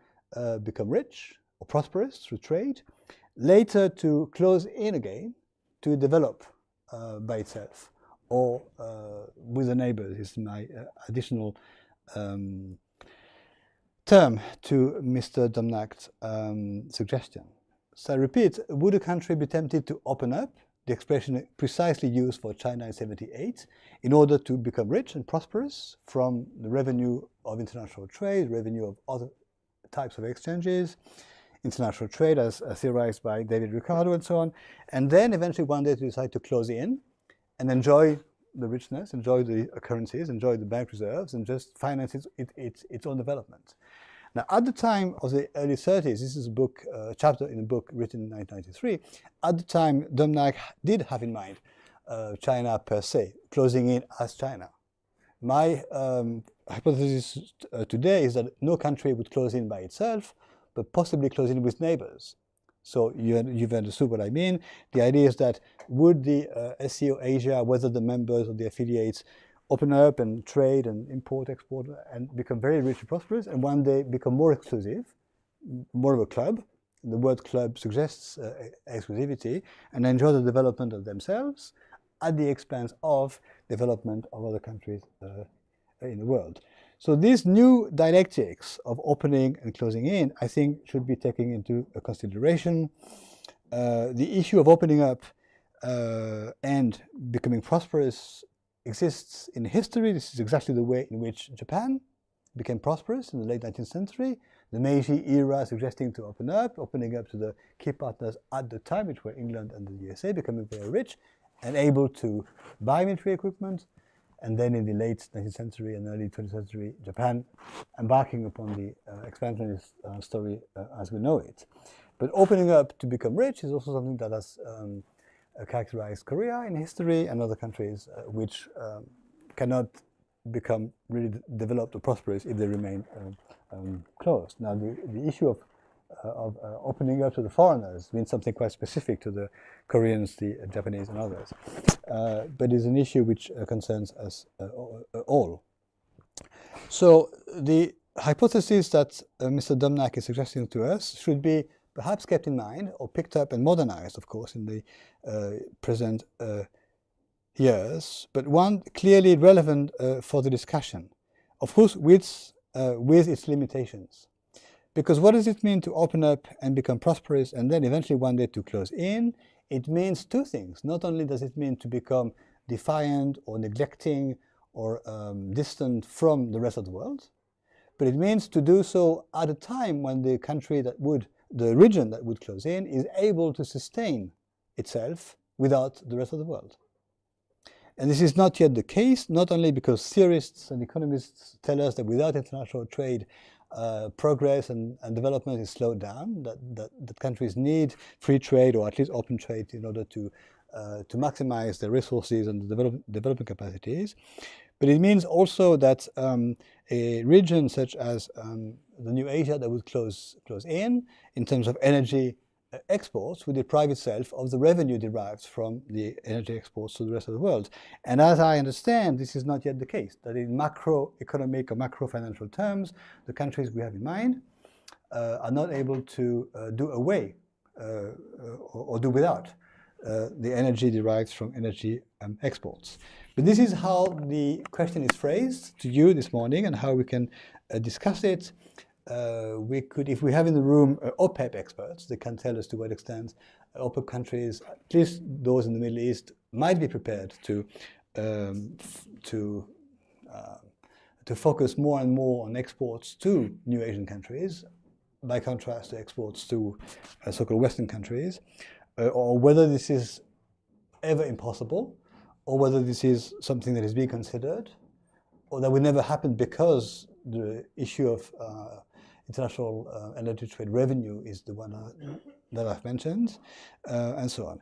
become rich or prosperous through trade, later to close in again to develop by itself or with the neighbors, is my additional term to Mr. Domnac's suggestion. So I repeat, would a country be tempted to open up, the expression precisely used for China in 1978, in order to become rich and prosperous from the revenue of international trade, revenue of other types of exchanges, international trade as theorized by David Ricardo and so on, and then eventually one day to decide to close in and enjoy the richness, enjoy the currencies, enjoy the bank reserves, and just finance its own development. Now, at the time of the early 30s, this is a chapter in a book written in 1993, at the time Domnac did have in mind China per se, closing in as China. My hypothesis today is that no country would close in by itself, but possibly close in with neighbors. So you've understood what I mean. The idea is that would the SCO Asia, whether the members or the affiliates, open up and trade and import, export, and become very rich and prosperous, and one day become more exclusive, more of a club. The word club suggests exclusivity, and enjoy the development of themselves at the expense of development of other countries in the world. So these new dialectics of opening and closing in, I think, should be taken into consideration. The issue of opening up and becoming prosperous exists in history. This is exactly the way in which Japan became prosperous in the late 19th century. The Meiji era suggesting to opening up to the key partners at the time, which were England and the USA, becoming very rich and able to buy military equipment. And then in the late 19th century and early 20th century, Japan embarking upon the expansionist story as we know it. But opening up to become rich is also something that has characterized Korea in history and other countries which cannot become really developed or prosperous if they remain closed. Now, the issue of opening up to the foreigners means something quite specific to the Koreans, the Japanese, and others, but is an issue which concerns us all. So the hypothesis that Mr. Domnac is suggesting to us should be perhaps kept in mind or picked up and modernized, of course, in the present years, but one clearly relevant for the discussion, of course, with its limitations. Because what does it mean to open up and become prosperous and then eventually one day to close in? It means two things. Not only does it mean to become defiant or neglecting or distant from the rest of the world, but it means to do so at a time when the region that would close in is able to sustain itself without the rest of the world. And this is not yet the case, not only because theorists and economists tell us that without international trade, progress and development is slowed down, that countries need free trade or at least open trade in order to maximize their resources and development capacities. But it means also that a region such as the new Asia that would close in terms of energy exports would deprive itself of the revenue derived from the energy exports to the rest of the world. And as I understand, this is not yet the case, that in macroeconomic or macro-financial terms, the countries we have in mind are not able to do away or do without the energy derived from energy exports. But this is how the question is phrased to you this morning and how we can discuss it. We could, if we have in the room OPEP experts, they can tell us to what extent OPEP countries, at least those in the Middle East, might be prepared to focus more and more on exports to new Asian countries, by contrast to exports to so-called Western countries, or whether this is ever impossible, or whether this is something that is being considered, or that will never happen because the issue of international energy trade revenue is the one that I've mentioned, and so on.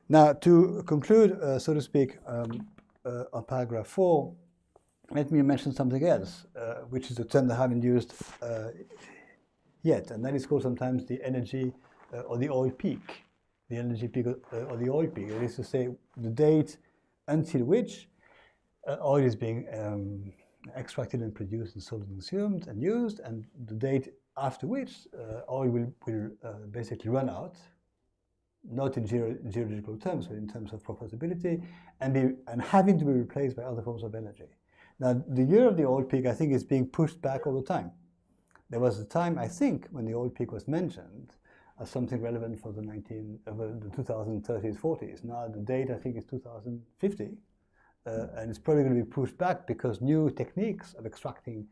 Now, to conclude, so to speak, on paragraph 4, let me mention something else, which is a term that I haven't used yet, and that is called sometimes the energy or the oil peak. The energy peak or the oil peak. That is to say, the date until which oil is being extracted and produced and sold and consumed and used, and the date after which oil will basically run out, not in geological terms, but in terms of profitability, and having to be replaced by other forms of energy. Now, the year of the oil peak, I think, is being pushed back all the time. There was a time, I think, when the oil peak was mentioned as something relevant for the 2030s, 40s. Now, the date, I think, is 2050. And it's probably going to be pushed back because new techniques of extracting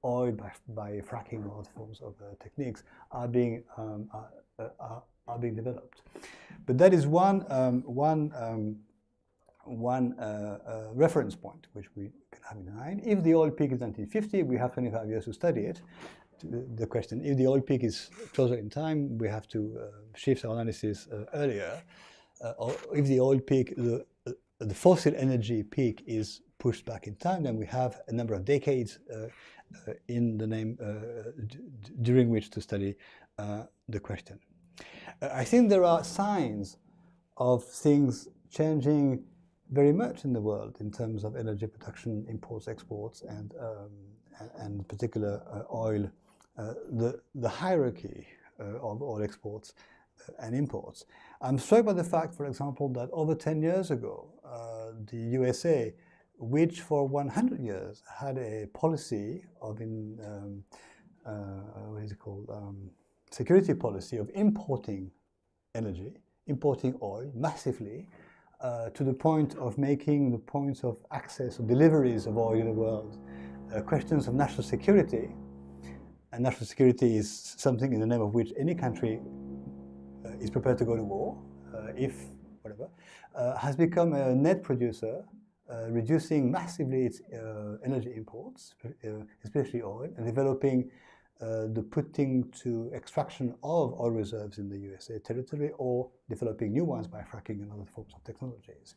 oil by fracking or other forms of techniques are being developed. But that is one reference point which we can have in mind. If the oil peak is 1950, we have 25 years to study it. The question: if the oil peak is closer in time, we have to shift our analysis earlier. Or if the oil peak, the fossil energy peak is pushed back in time, then we have a number of decades in the name during which to study the question. I think there are signs of things changing very much in the world in terms of energy production, imports, exports, and in particular oil, the hierarchy of oil exports and imports. I'm struck by the fact, for example, that over 10 years ago, the USA, which for 100 years had a policy of security policy of importing energy, importing oil massively, to the point of making the points of access or deliveries of oil in the world questions of national security. And national security is something in the name of which any country is prepared to go to war, has become a net producer, reducing massively its energy imports, especially oil, and developing the putting to extraction of oil reserves in the USA territory, or developing new ones by fracking and other forms of technologies.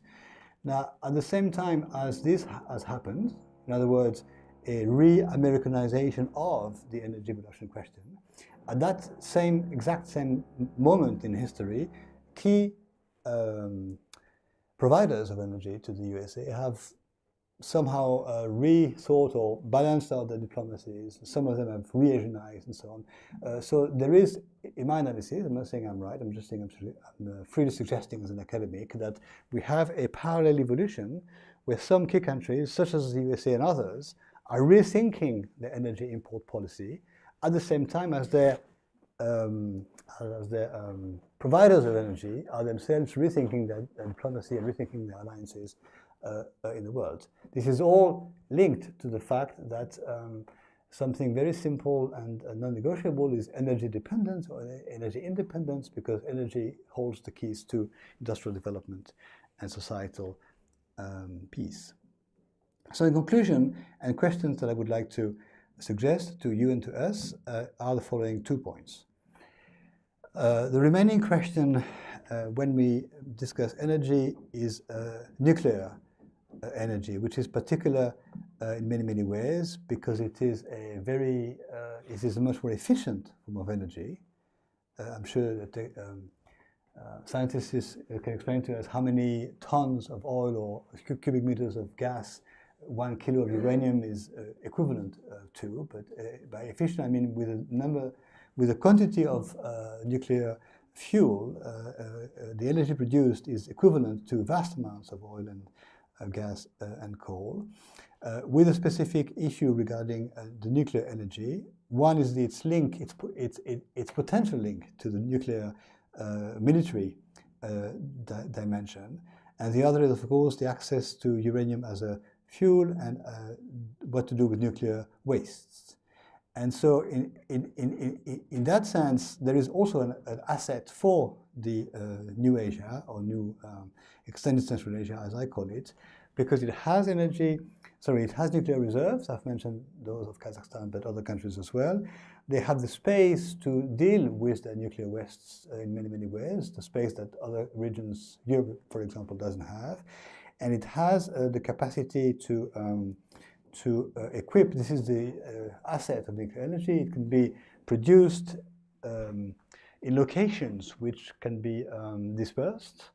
Now, at the same time as this has happened, in other words, a re-Americanization of the energy production question, at that exact same moment in history, key providers of energy to the USA have somehow rethought or balanced out their diplomacies. Some of them have re-Asianized and so on. So there is, in my analysis, I'm not saying I'm right, I'm just saying I'm freely suggesting as an academic that we have a parallel evolution where some key countries, such as the USA and others, are rethinking their energy import policy at the same time as their providers of energy are themselves rethinking their diplomacy and rethinking their alliances in the world. This is all linked to the fact that Something very simple and non-negotiable is energy dependence or energy independence, because energy holds the keys to industrial development and societal peace. So in conclusion, and questions that I would like to suggest to you and to us are the following 2 points. The remaining question when we discuss energy is nuclear energy, which is particular in many, many ways, because it is a much more efficient form of energy. I'm sure that scientists can explain to us how many tons of oil or cubic meters of gas 1 kilo of uranium is equivalent to, but by efficient I mean with a quantity of nuclear fuel, the energy produced is equivalent to vast amounts of oil and gas and coal. With a specific issue regarding the nuclear energy, one is its link, its potential link to the nuclear military dimension, and the other is, of course, the access to uranium as a fuel and what to do with nuclear wastes. And so in that sense, there is also an asset for the New Asia, or New Extended Central Asia, as I call it, because it has it has nuclear reserves. I've mentioned those of Kazakhstan, but other countries as well. They have the space to deal with the nuclear wastes in many, many ways, the space that other regions, Europe, for example, doesn't have. And it has the capacity to equip. This is the asset of nuclear energy. It can be produced in locations which can be dispersed,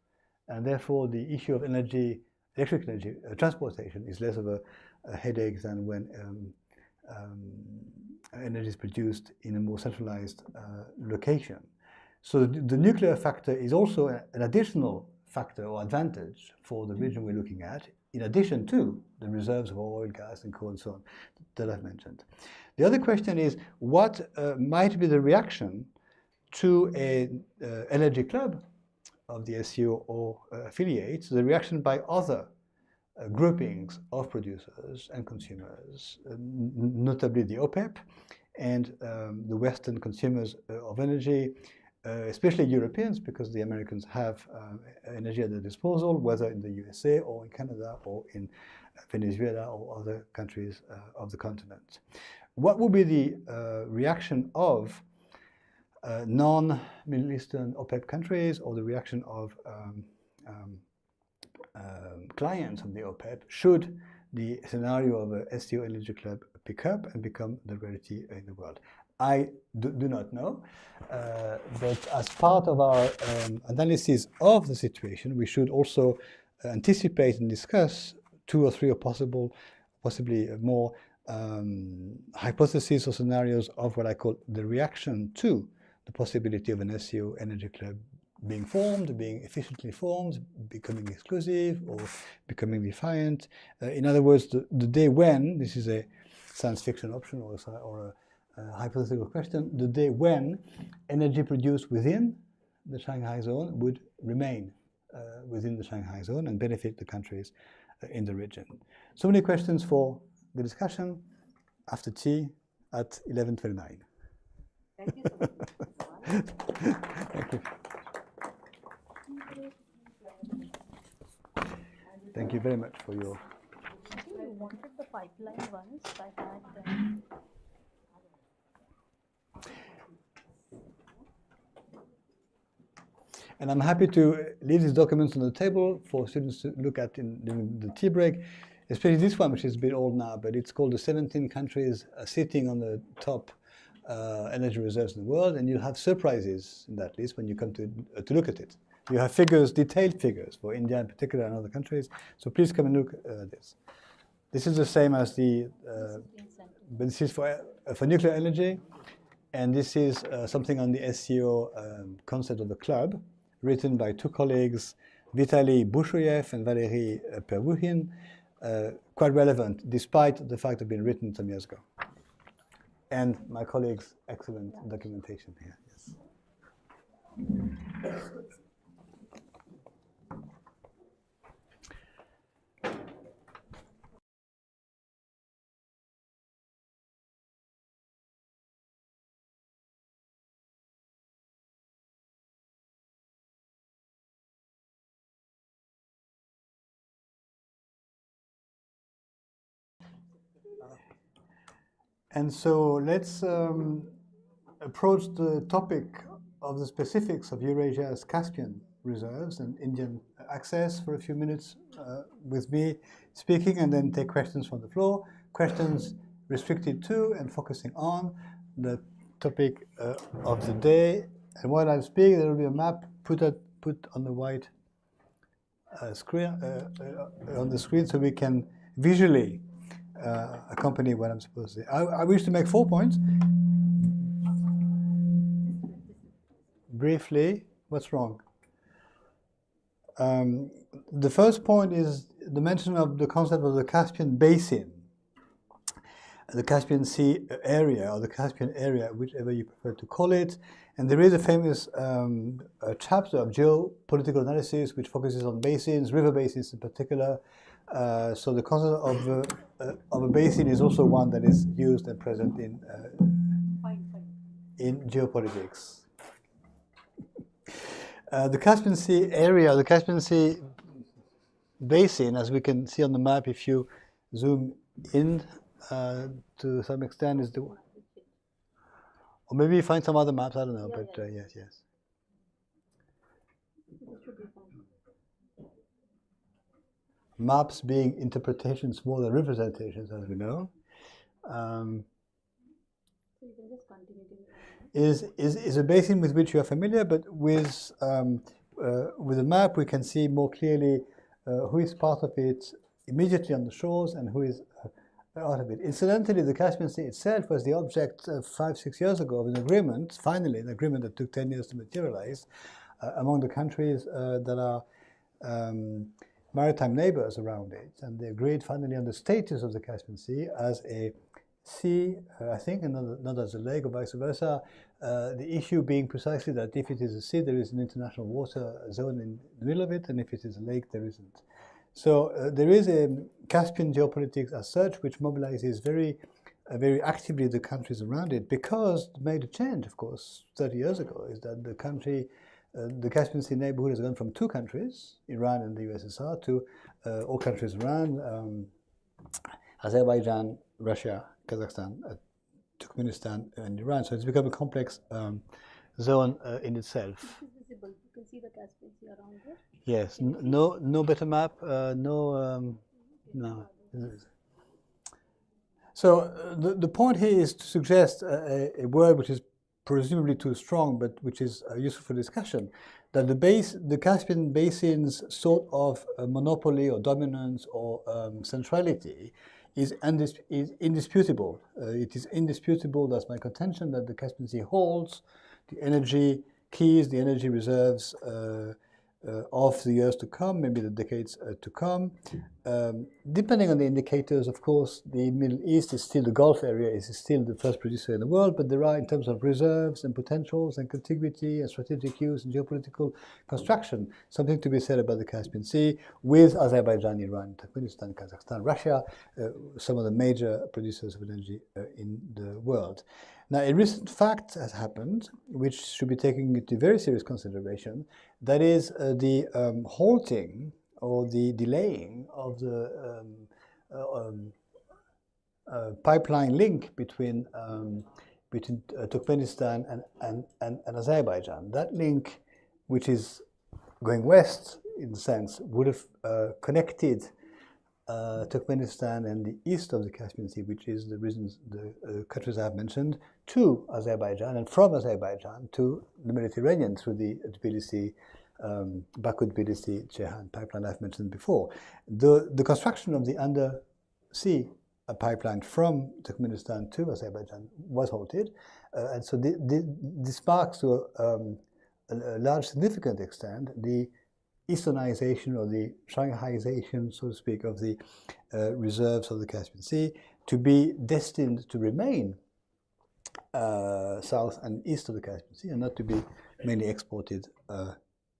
and therefore the issue of energy, electric energy transportation, is less of a headache than when energy is produced in a more centralized location. So the nuclear factor is also an additional factor or advantage for the region we're looking at, in addition to the reserves of oil, gas, and coal, and so on that I've mentioned. The other question is, what might be the reaction to an energy club of the SCO or affiliates, the reaction by other groupings of producers and consumers, notably the OPEP and the Western consumers of energy, especially Europeans, because the Americans have energy at their disposal, whether in the USA or in Canada or in Venezuela or other countries of the continent. What would be the reaction of non-Middle Eastern OPEP countries, or the reaction of clients of the OPEP, should the scenario of a SCO energy club pick up and become the reality in the world? I do not know, but as part of our analysis of the situation, we should also anticipate and discuss 2 or 3 or possibly more hypotheses or scenarios of what I call the reaction to the possibility of an SCO energy club being formed, being efficiently formed, becoming exclusive, or becoming defiant. In other words, the day when, this is a science fiction option or a hypothetical question, the day when energy produced within the Shanghai zone would remain within the Shanghai zone and benefit the countries in the region. So many questions for the discussion after tea at 11:29. Thank you so much. Thank you. Thank you very much for your... I think you wanted the pipeline once. I had And I'm happy to leave these documents on the table for students to look at during the tea break, especially this one, which is a bit old now, but it's called the 17 countries sitting on the top energy reserves in the world, and you'll have surprises in that list when you come to look at it. You have figures, detailed figures for India in particular and other countries, so please come and look at this. This is the same as the, but this is for nuclear energy, and this is something on the SCO concept of the club, written by 2 colleagues, Vitaly Bushoyev and Valery Pervuhin, quite relevant, despite the fact of being written some years ago. And my colleagues' excellent documentation here. Yes. And so let's approach the topic of the specifics of Eurasia's Caspian reserves and Indian access for a few minutes with me speaking, and then take questions from the floor. Questions restricted to and focusing on the topic of the day. And while I speak, there will be a map put on the white screen on the screen, so we can visually accompany what I'm supposed to say. I wish to make 4 points. Briefly, what's wrong? The first point is the mention of the concept of the Caspian Basin, the Caspian Sea area, or the Caspian area, whichever you prefer to call it. And there is a famous chapter of geopolitical analysis which focuses on basins, river basins in particular. So the concept of a basin is also one that is used and present in geopolitics. The Caspian Sea area, the Caspian Sea basin, as we can see on the map if you zoom in to some extent, is the... Or maybe find some other maps, I don't know, yes. Maps being interpretations more than representations, as we know. Is a basin with which you are familiar, but with a map we can see more clearly who is part of it immediately on the shores and who is out of it. Incidentally, the Caspian Sea itself was the object 5-6 years ago of an agreement, finally an agreement that took 10 years to materialize among the countries that are maritime neighbors around it. And they agreed finally on the status of the Caspian Sea as a sea, I think, and not as a lake or vice versa. The issue being precisely that if it is a sea, there is an international water zone in the middle of it, and if it is a lake, there isn't. So there is a Caspian geopolitics as such, which mobilizes very actively the countries around it, because it made a change, of course, 30 years ago, is that the country, the Caspian Sea neighborhood has gone from 2 countries, Iran and the USSR, to all countries around, Azerbaijan, Russia, Kazakhstan, Turkmenistan, and Iran. So it's become a complex zone in itself. This is visible. You can see the Caspian Sea around it. Yes. No better map. No. So the point here is to suggest a word which is presumably too strong, but which is useful for discussion. That the Caspian Basin's sort of monopoly or dominance or centrality is indisputable. It is indisputable, that's my contention, that the Caspian Sea holds the energy keys, the energy reserves of the years to come, maybe the decades to come. Depending on the indicators, of course, the Middle East is still, the Gulf area is still the first producer in the world, but there are, in terms of reserves and potentials and contiguity and strategic use and geopolitical construction, something to be said about the Caspian Sea, with Azerbaijan, Iran, Turkmenistan, Kazakhstan, Russia, some of the major producers of energy in the world. Now, a recent fact has happened, which should be taken into very serious consideration. That is the halting or the delaying of the pipeline link between Turkmenistan and Azerbaijan. That link, which is going west in a sense, would have connected Turkmenistan and the east of the Caspian Sea, which is the reasons the countries I have mentioned, to Azerbaijan, and from Azerbaijan to the Mediterranean through the Tbilisi, Baku-Tbilisi-Ceyhan pipeline I've mentioned before. The construction of the undersea pipeline from Turkmenistan to Azerbaijan was halted, and so this marks to a large significant extent the Easternization or the Shanghaiization, so to speak, of the reserves of the Caspian Sea, to be destined to remain south and east of the Caspian Sea and not to be mainly exported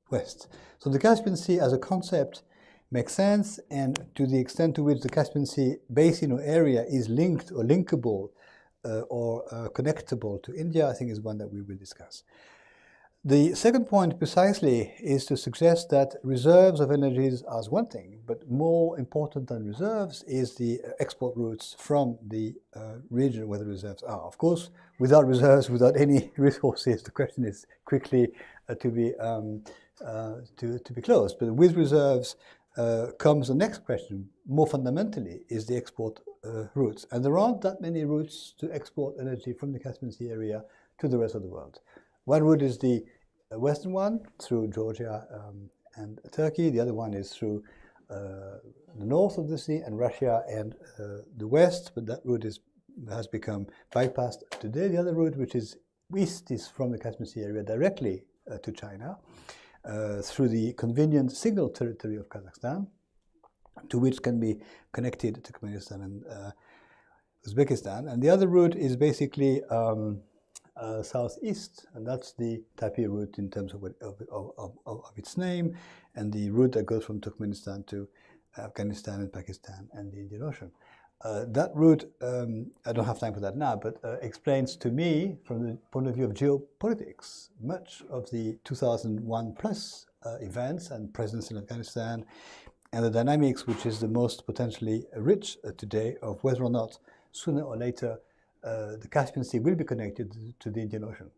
west. So the Caspian Sea as a concept makes sense, and to the extent to which the Caspian Sea basin or area is linked or linkable or connectable to India, I think is one that we will discuss. The second point precisely is to suggest that reserves of energies are one thing, but more important than reserves is the export routes from the region where the reserves are. Of course, without reserves, without any resources, the question is quickly to be closed. But with reserves comes the next question, more fundamentally, is the export routes. And there aren't that many routes to export energy from the Caspian Sea area to the rest of the world. One route is the western one through Georgia and Turkey. The other one is through the north of the sea and Russia and the west, but that route has become bypassed today. The other route, which is east, is from the Caspian Sea area directly to China through the convenient single territory of Kazakhstan, to which can be connected Turkmenistan and Uzbekistan. And the other route is basically southeast, and that's the Tapi route in terms of its name, and the route that goes from Turkmenistan to Afghanistan and Pakistan and the Indian Ocean. That route, I don't have time for that now, but explains to me, from the point of view of geopolitics, much of the 2001 plus events and presence in Afghanistan, and the dynamics, which is the most potentially rich today, of whether or not sooner or later the Caspian Sea will be connected to the Indian Ocean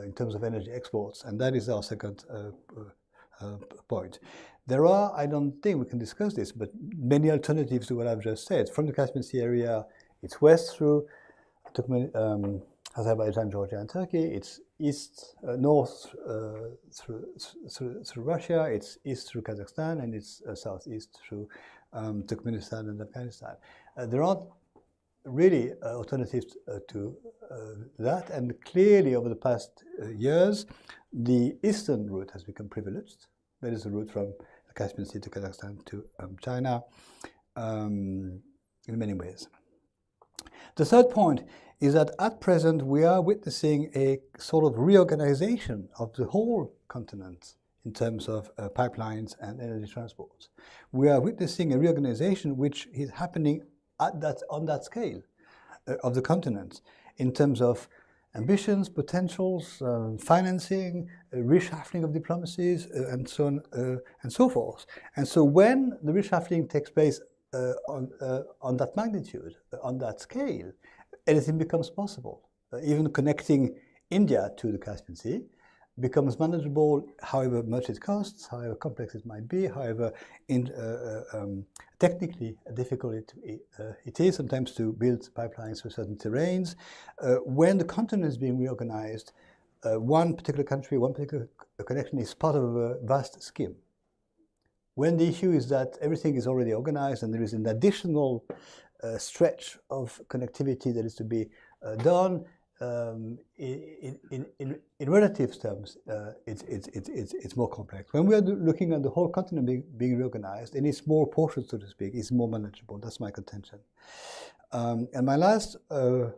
in terms of energy exports, and that is our second point. There are, I don't think we can discuss this, but many alternatives to what I've just said. From the Caspian Sea area, it's west through Azerbaijan, Georgia, and Turkey. It's north through Russia. It's east through Kazakhstan, and it's southeast through Turkmenistan and Afghanistan. There aren't really alternatives to that, and clearly over the past years, the eastern route has become privileged. That is the route from the Caspian Sea to Kazakhstan to China in many ways. The third point is that at present we are witnessing a sort of reorganization of the whole continent in terms of pipelines and energy transport. We are witnessing a reorganization which is happening on that scale of the continent in terms of ambitions, potentials, financing, reshuffling of diplomacies, and so on and so forth. And so when the reshuffling takes place on that magnitude, on that scale, anything becomes possible. Even connecting India to the Caspian Sea becomes manageable, however much it costs, however complex it might be, however technically difficult it is sometimes to build pipelines for certain terrains. When the continent is being reorganized, one particular country, one particular connection is part of a vast scheme. When the issue is that everything is already organized and there is an additional stretch of connectivity that is to be done, in relative terms, it's more complex. When we are looking at the whole continent being reorganized, any small portion, so to speak, is more manageable. That's my contention. And my last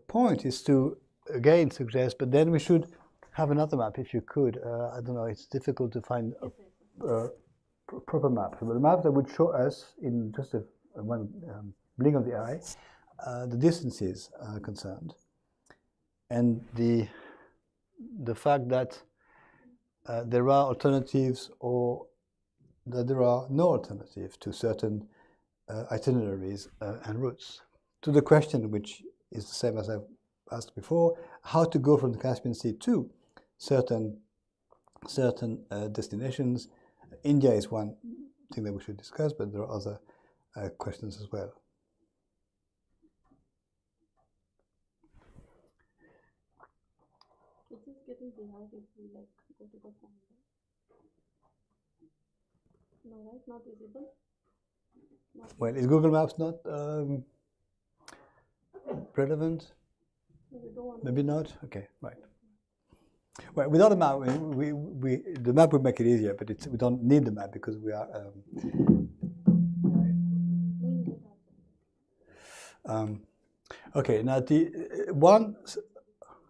point is to again suggest, but then we should have another map if you could. I don't know, it's difficult to find a proper map. But a map that would show us in just one blink of the eye the distances concerned, and the fact that there are alternatives or that there are no alternative to certain itineraries and routes. To the question, which is the same as I've asked before, how to go from the Caspian Sea to certain destinations. India is one thing that we should discuss, but there are other questions as well. It is getting behind if we like go to the phone. No, right? Not visible. Well, is Google Maps not relevant? No, we don't want Maybe not. Okay, right. Well, without a map, the map would make it easier, but we don't need the map because we are. Okay, now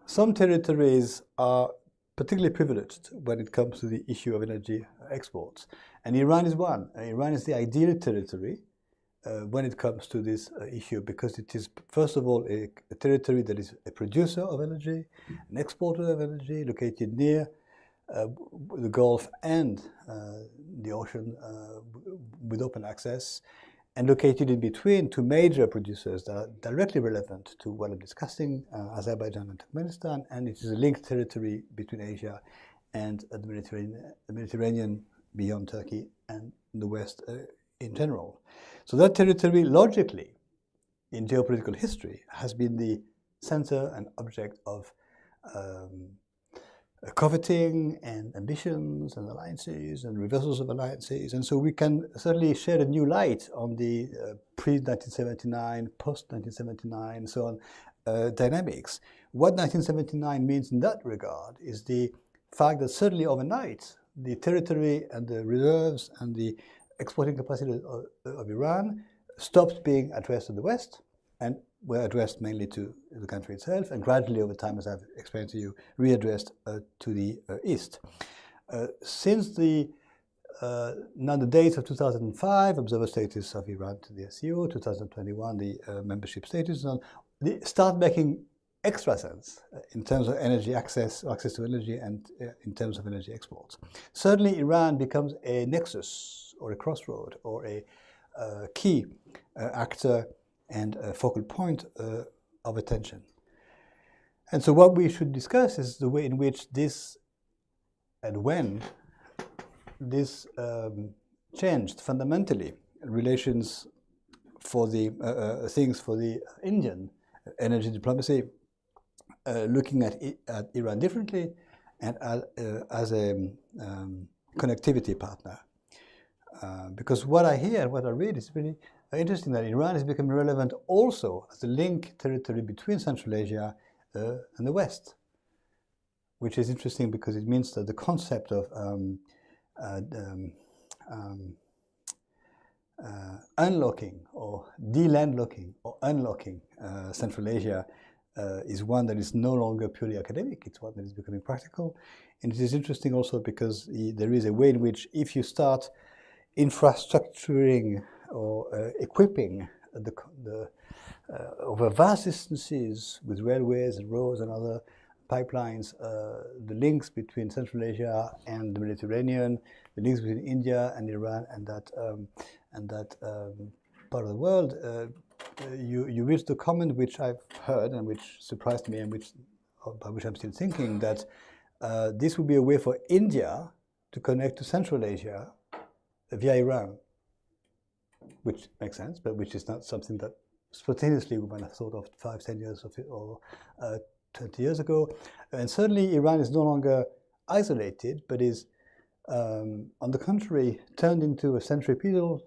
some territories are particularly privileged when it comes to the issue of energy exports, and Iran is one. Iran is the ideal territory when it comes to this issue, because it is, first of all, a territory that is a producer of energy, an exporter of energy, located near the Gulf and the ocean with open access, and located in between two major producers that are directly relevant to what I'm discussing, Azerbaijan and Turkmenistan, and it is a linked territory between Asia and the Mediterranean beyond Turkey and the West in general. So that territory, logically, in geopolitical history, has been the center and object of coveting and ambitions and alliances and reversals of alliances. And so we can certainly shed a new light on the pre-1979, post-1979, so on, dynamics. What 1979 means in that regard is the fact that certainly overnight, the territory and the reserves and the exporting capacity of Iran stopped being addressed to the West and were addressed mainly to the country itself, and gradually over time, as I've explained to you, readdressed to the East. Since the now the dates of 2005, observer status of Iran to the SCO, 2021, the membership status, and they start making extra sense in terms of energy access to energy, and in terms of energy exports. Certainly, Iran becomes a nexus or a crossroad or a key actor and a focal point of attention. And so what we should discuss is the way in which this and when this changed fundamentally relations for the things for the Indian energy diplomacy, looking at Iran differently and as a connectivity partner. Because what I hear, what I read is really interesting, that Iran is becoming relevant also as a link territory between Central Asia and the West, which is interesting because it means that the concept of unlocking or de-landlocking or unlocking Central Asia is one that is no longer purely academic. It's one that is becoming practical. And it is interesting also because there is a way in which if you start infrastructuring or equipping over vast distances with railways and roads and other pipelines, the links between Central Asia and the Mediterranean, the links between India and Iran and that part of the world, you reach the comment which I've heard and which surprised me and about which I'm still thinking, that this would be a way for India to connect to Central Asia via Iran, which makes sense, but which is not something that spontaneously we might have thought of 5, 10 years or 20 years ago. And certainly Iran is no longer isolated, but is, on the contrary, turned into a centripetal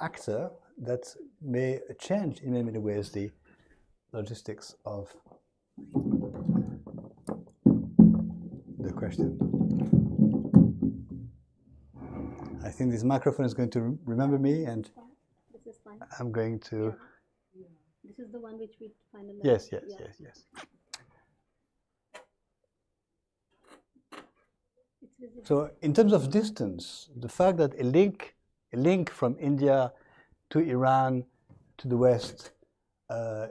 actor that may change in many ways the logistics of the question. I think this microphone is going to remember me, and This is fine. I'm going to... Yeah. This is the one which we finalized. Yes. It's visible. So in terms of distance, the fact that a link from India to Iran to the West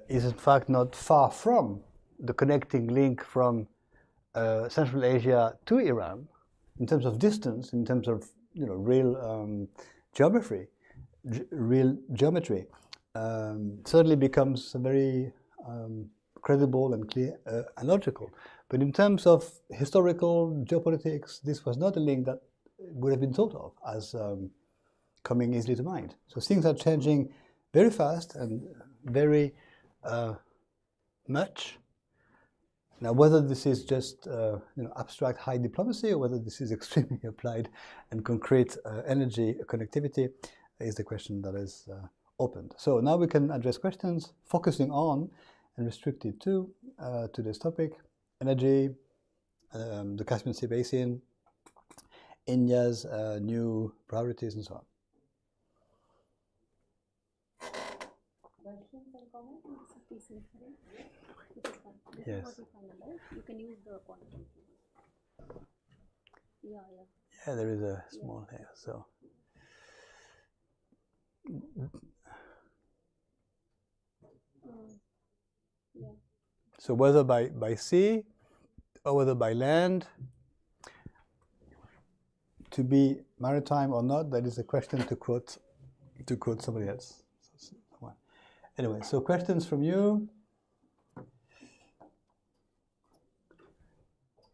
is in fact not far from the connecting link from Central Asia to Iran, in terms of distance, in terms of real geometry, certainly becomes very credible and clear and logical. But in terms of historical geopolitics, this was not a link that would have been thought of as coming easily to mind. So things are changing very fast and very much. Now, whether this is just abstract high diplomacy or whether this is extremely applied and concrete energy connectivity is the question that is opened. So now we can address questions focusing on and restricted to today's topic: energy, the Caspian Sea Basin, India's new priorities, and so on. Questions and comments? This is fine. This Yes. is what we finalized. You can use the quantity. Yeah. Yeah, there is a small hair, so. Yeah. So whether by sea or whether by land, to be maritime or not, that is a question to quote somebody else. Anyway, so questions from you?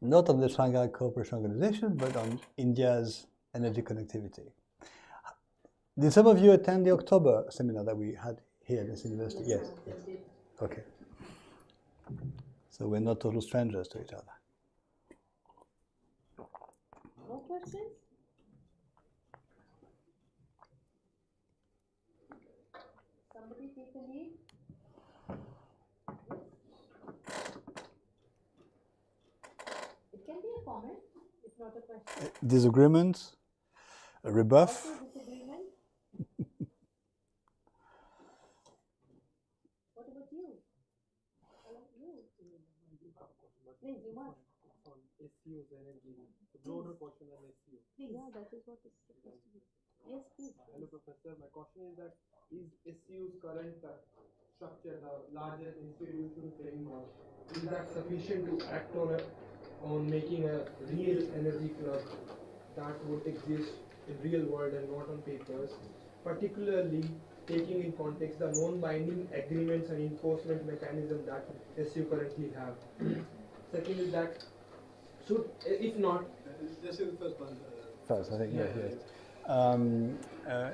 Not on the Shanghai Cooperation Organization, but on India's energy connectivity. Did some of you attend the October seminar that we had here at this university? Yes. Okay. So we're not total strangers to each other. No questions? Somebody take the lead? It can be a comment, if not a question. Disagreement, a rebuff. Also disagreement. What about you? Please, you must. On SU's energy, the broader question on SU. Please. Yeah, that is what is supposed to be. Yes, please. Hello, Professor. My question is that is SU's current structure, the larger institutional framework, is that sufficient to act on making a real energy club that would exist in real world and not on papers, particularly taking in context the non-binding agreements and enforcement mechanism that SU currently have? Second is that should, if not, This is the first one. First, I think, Yeah.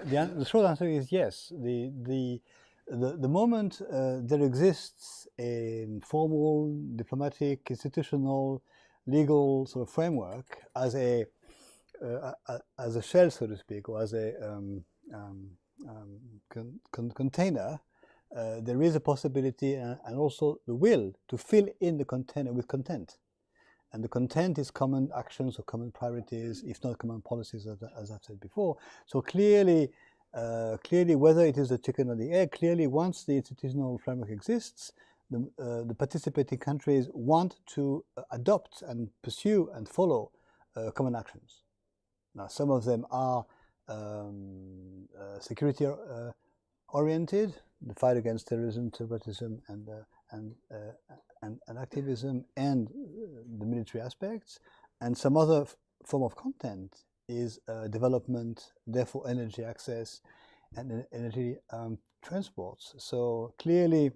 yes. The short answer is yes. The moment there exists a formal, diplomatic, institutional, legal sort of framework as a shell, so to speak, or as a container, there is a possibility and also the will to fill in the container with content. And the content is common actions or common priorities, if not common policies, as I've said before. So clearly, whether it is the chicken or the egg, clearly once the institutional framework exists, the participating countries want to adopt and pursue and follow common actions. Now, some of them are security oriented, the fight against terrorism, separatism, and activism, and the military aspects, and some other form of content is development, therefore energy access and energy transports. So clearly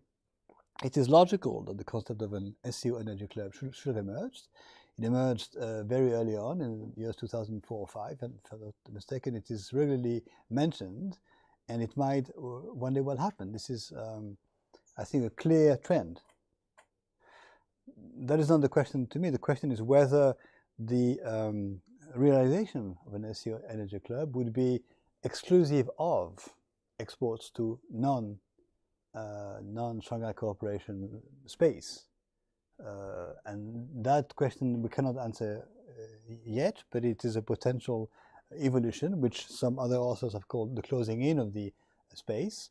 it is logical that the concept of an SU energy club should have emerged. It emerged very early on in the years 2004 or 5, and if I'm not mistaken, it is regularly mentioned, and it might one day well happen. This is, I think, a clear trend. That is not the question to me. The question is whether the realization of an SU energy club would be exclusive of exports to non-Shanghai Cooperation space. And that question we cannot answer yet, but it is a potential evolution, which some other authors have called the closing in of the space,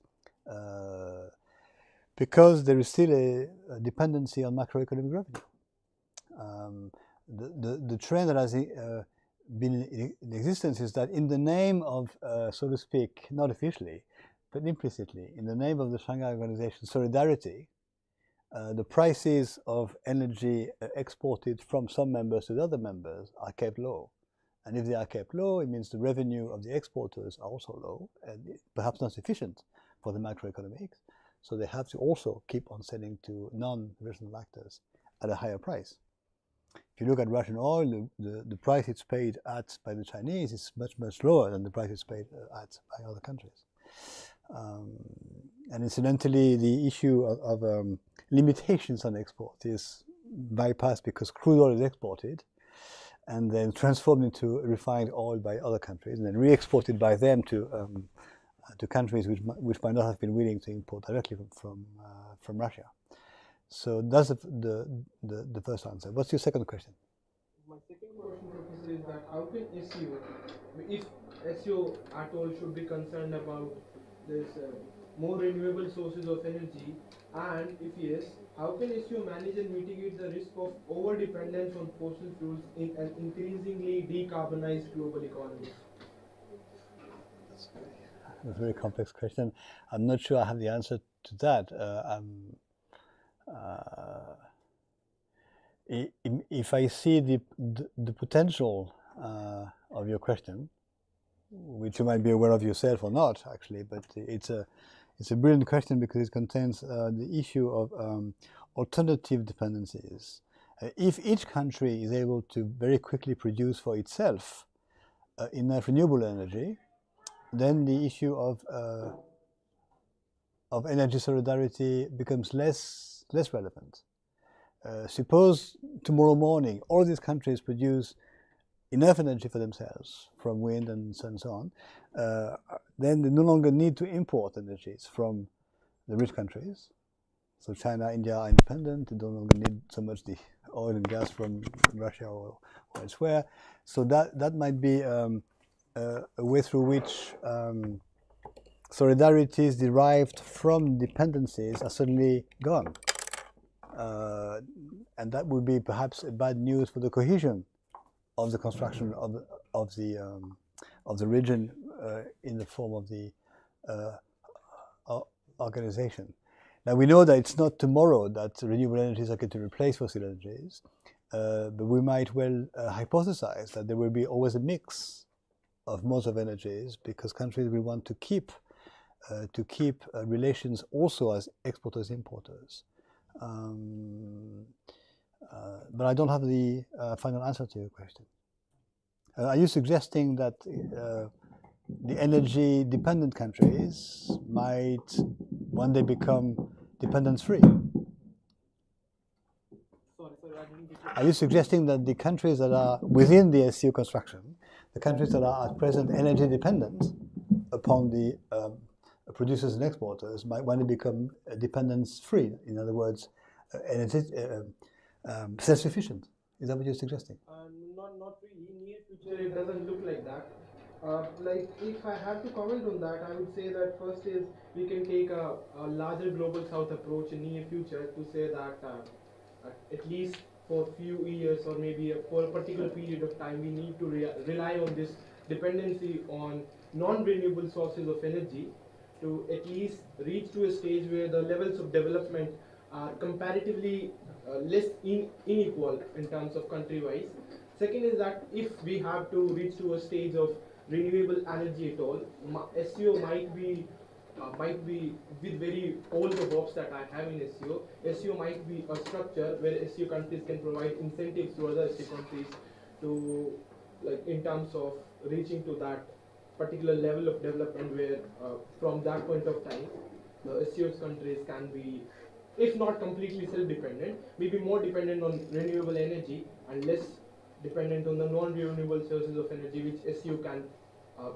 because there is still a dependency on macroeconomic revenue. The trend that has been in existence is that in the name of, so to speak, not officially, but implicitly, in the name of the Shanghai Organization solidarity, the prices of energy exported from some members to the other members are kept low. And if they are kept low, it means the revenue of the exporters are also low, and perhaps not sufficient for the macroeconomics. So they have to also keep on selling to non-regional actors at a higher price. If you look at Russian oil, the price it's paid at by the Chinese is much, much lower than the price it's paid at by other countries. And incidentally, the issue of limitations on export is bypassed because crude oil is exported and then transformed into refined oil by other countries and then re-exported by them to countries which might not have been willing to import directly from Russia. So that's the first answer. What's your second question? My second question, Professor, is that how can SU, if SU at all should be concerned about this more renewable sources of energy, and if yes, how can SU manage and mitigate the risk of over-dependence on fossil fuels in an increasingly decarbonized global economy? That's a very complex question. I'm not sure I have the answer to that. If I see the potential of your question, which you might be aware of yourself or not, actually, but it's a brilliant question because it contains the issue of alternative dependencies. If each country is able to very quickly produce for itself enough renewable energy, then the issue of energy solidarity becomes less relevant. Suppose tomorrow morning all these countries produce enough energy for themselves from wind and sun and so on, then they no longer need to import energies from the rich countries. So China, India are independent, they no longer need so much the oil and gas from Russia or elsewhere. So that might be a way through which solidarities derived from dependencies are suddenly gone. And that would be perhaps a bad news for the cohesion of the construction of the region in the form of the organization. Now we know that it's not tomorrow that renewable energies are going to replace fossil energies, but we might well hypothesize that there will be always a mix of modes of energies because countries will want to keep relations also as exporters-importers. But I don't have the final answer to your question. Are you suggesting that the energy-dependent countries might one day become dependence-free? Sorry, I didn't get you. Are you suggesting that the countries that are within the SCO construction, the countries that are at present energy-dependent upon the producers and exporters, might one day become dependence-free? In other words, self-sufficient? Is that what you're suggesting? Not really. Near future, it doesn't look like that. Like, if I have to comment on that, I would say that first is we can take a larger global south approach in near future to say that at least for a few years or maybe for a particular period of time, we need to rely on this dependency on non-renewable sources of energy to at least reach to a stage where the levels of development are comparatively less unequal in terms of country-wise. Second is that if we have to reach to a stage of renewable energy at all, SCO might be with very all the hopes that I have in SCO. SCO might be a structure where SCO countries can provide incentives to other SCO countries to, like, in terms of reaching to that particular level of development where from that point of time the SCO countries can be, if not completely self-dependent, maybe more dependent on renewable energy and less dependent on the non-renewable sources of energy which SCO can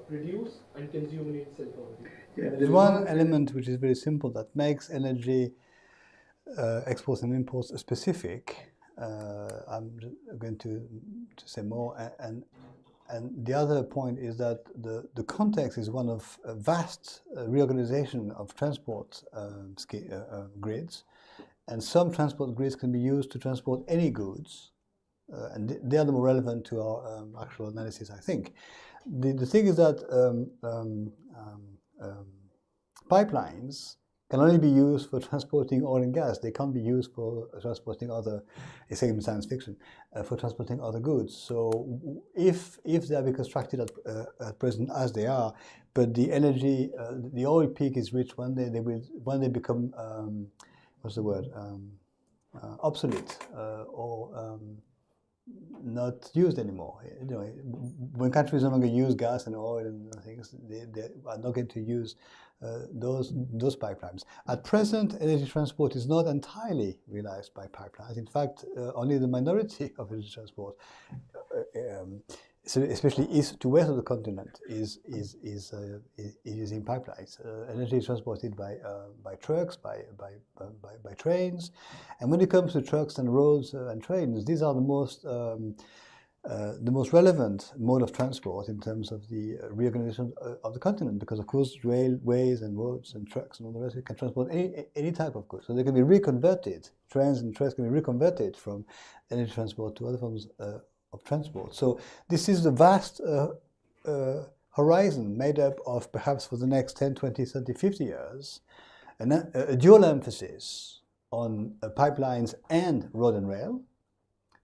produce and consume in itself only. Yeah, there's one element which is very simple that makes energy exports and imports specific. I'm going to say more, and the other point is that the context is one of a vast reorganization of transport grids, and some transport grids can be used to transport any goods, and they are the more relevant to our actual analysis, I think. The thing is that pipelines can only be used for transporting oil and gas. They can't be used for transporting other, it's in science fiction, for transporting other goods. So if they are being constructed at present as they are, but the energy, the oil peak is reached one day, when they become, what's the word, obsolete or not used anymore. You know, when countries no longer use gas and oil and things, they are not going to use those pipelines. At present, energy transport is not entirely realized by pipelines. In fact, only the minority of energy transport, so especially east to west of the continent, is using pipelines. Energy is transported by trucks, by trains, and when it comes to trucks and roads and trains, these are the most relevant mode of transport in terms of the reorganization of the continent, because of course railways and roads and trucks and all the rest can transport any type of goods. So they can be reconverted. Trains and trucks can be reconverted from energy transport to other forms of transport. So this is the vast horizon made up of, perhaps for the next 10, 20, 30, 50 years, a dual emphasis on pipelines and road and rail.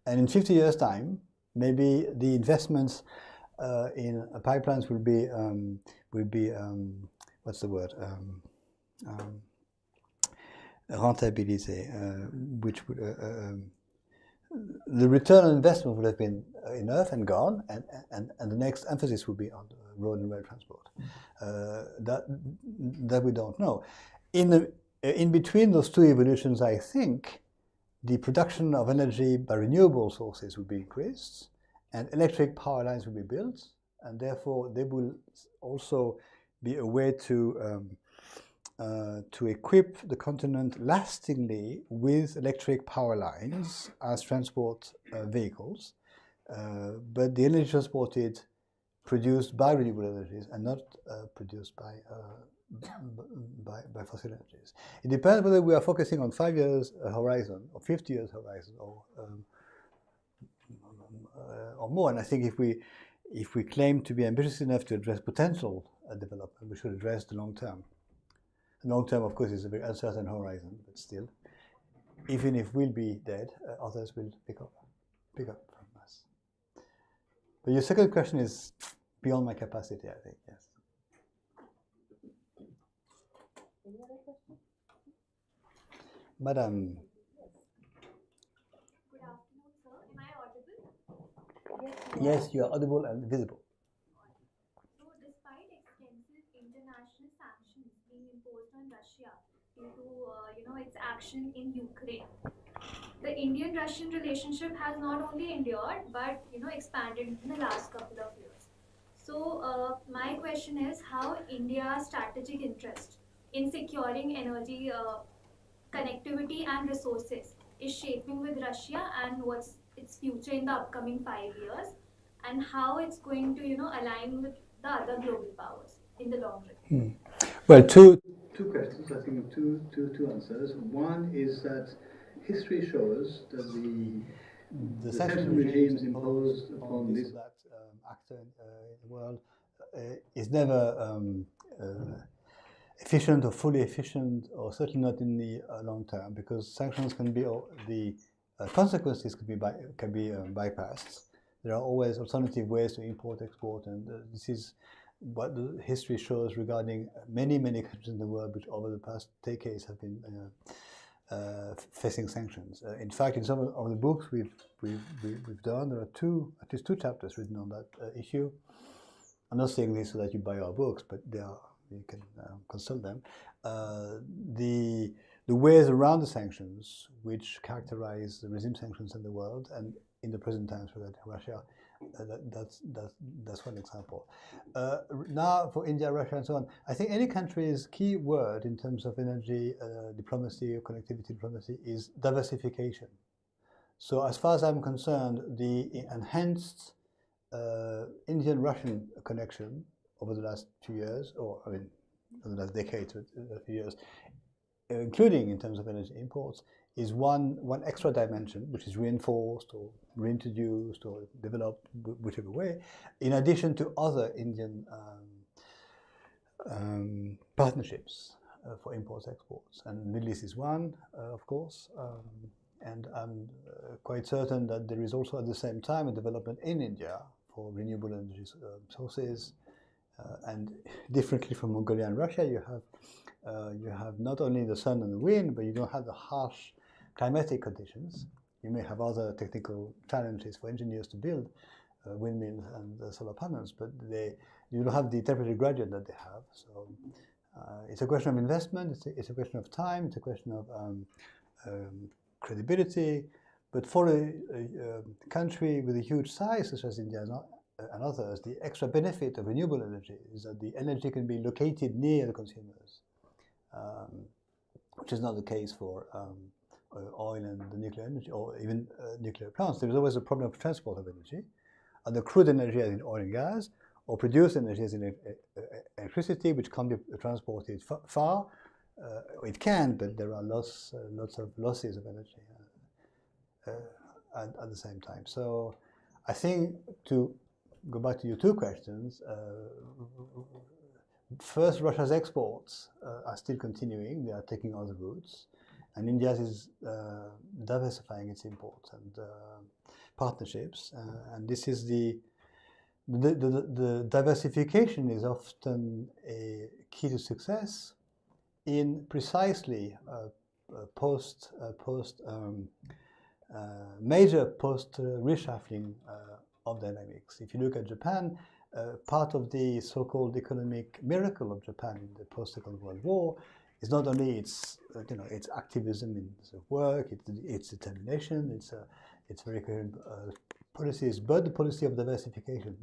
And in 50 years' time, maybe the investments in pipelines will be what's the word, rentabilité, which would the return on investment would have been enough and gone, and the next emphasis would be on road and rail transport. That we don't know. In between those two evolutions, I think the production of energy by renewable sources will be increased, and electric power lines will be built, and therefore they will also be a way to equip the continent lastingly with electric power lines as transport vehicles, but the energy transported produced by renewable energies and not produced by fossil energies. It depends whether we are focusing on 5 years horizon or 50 years horizon or more. And I think if we claim to be ambitious enough to address potential development, we should address the long term. The long term, of course, is a very uncertain horizon, but still, even if we'll be dead, others will pick up from us. But your second question is beyond my capacity, I think, yes. Any other questions? Madam. Good afternoon, sir. Am I audible? Yes, you are audible and visible. So, despite extensive international sanctions being imposed on Russia due to, its action in Ukraine, the Indian-Russian relationship has not only endured but, expanded in the last couple of years. So, my question is how India's strategic interest in securing energy connectivity and resources is shaping with Russia, and what's its future in the upcoming 5 years, and how it's going to, align with the other global powers in the long run. Well, two questions, I think two answers. One is that history shows that the sanction regimes imposed upon this or that actor in the world is never efficient or fully efficient, or certainly not in the long term, because sanctions can be, the consequences can be bypassed. There are always alternative ways to import, export, and this is what the history shows regarding many countries in the world which over the past decades have been facing sanctions. In fact, in some of the books we've done, there are at least two chapters written on that issue. I'm not saying this so that you buy our books, but you can consult them. The ways around the sanctions, which characterize the regime sanctions in the world, and in the present times regarding Russia, that's one example. Now for India, Russia, and so on, I think any country's key word in terms of energy diplomacy or connectivity diplomacy is diversification. So as far as I'm concerned, the enhanced Indian-Russian connection over the last few years, or I mean, over the last decade, a few years, including in terms of energy imports, is one extra dimension which is reinforced or reintroduced or developed whichever way, in addition to other Indian partnerships for imports, exports. And Middle East is one, of course, and I'm quite certain that there is also at the same time a development in India for renewable energy sources. And differently from Mongolia and Russia, you have not only the sun and the wind, but you don't have the harsh climatic conditions. You may have other technical challenges for engineers to build windmills and solar panels, but you don't have the temperature gradient that they have. So it's a question of investment, it's a question of time, it's a question of credibility. But for a country with a huge size such as India and others, the extra benefit of renewable energy is that the energy can be located near the consumers, which is not the case for oil and the nuclear energy, or even nuclear plants. There is always a problem of transport of energy, and the crude energy as in oil and gas, or produced energy as in electricity, which can be transported far. It can, but there are lots of losses of energy at the same time. So I think, to go back to your two questions, first, Russia's exports are still continuing. They are taking other routes, and India is diversifying its imports. And partnerships, and this is the diversification is often a key to success in precisely major post reshuffling of dynamics. If you look at Japan, part of the so-called economic miracle of Japan in the post-Second World War is not only its its activism in work, its determination, its very coherent policies, but the policy of diversification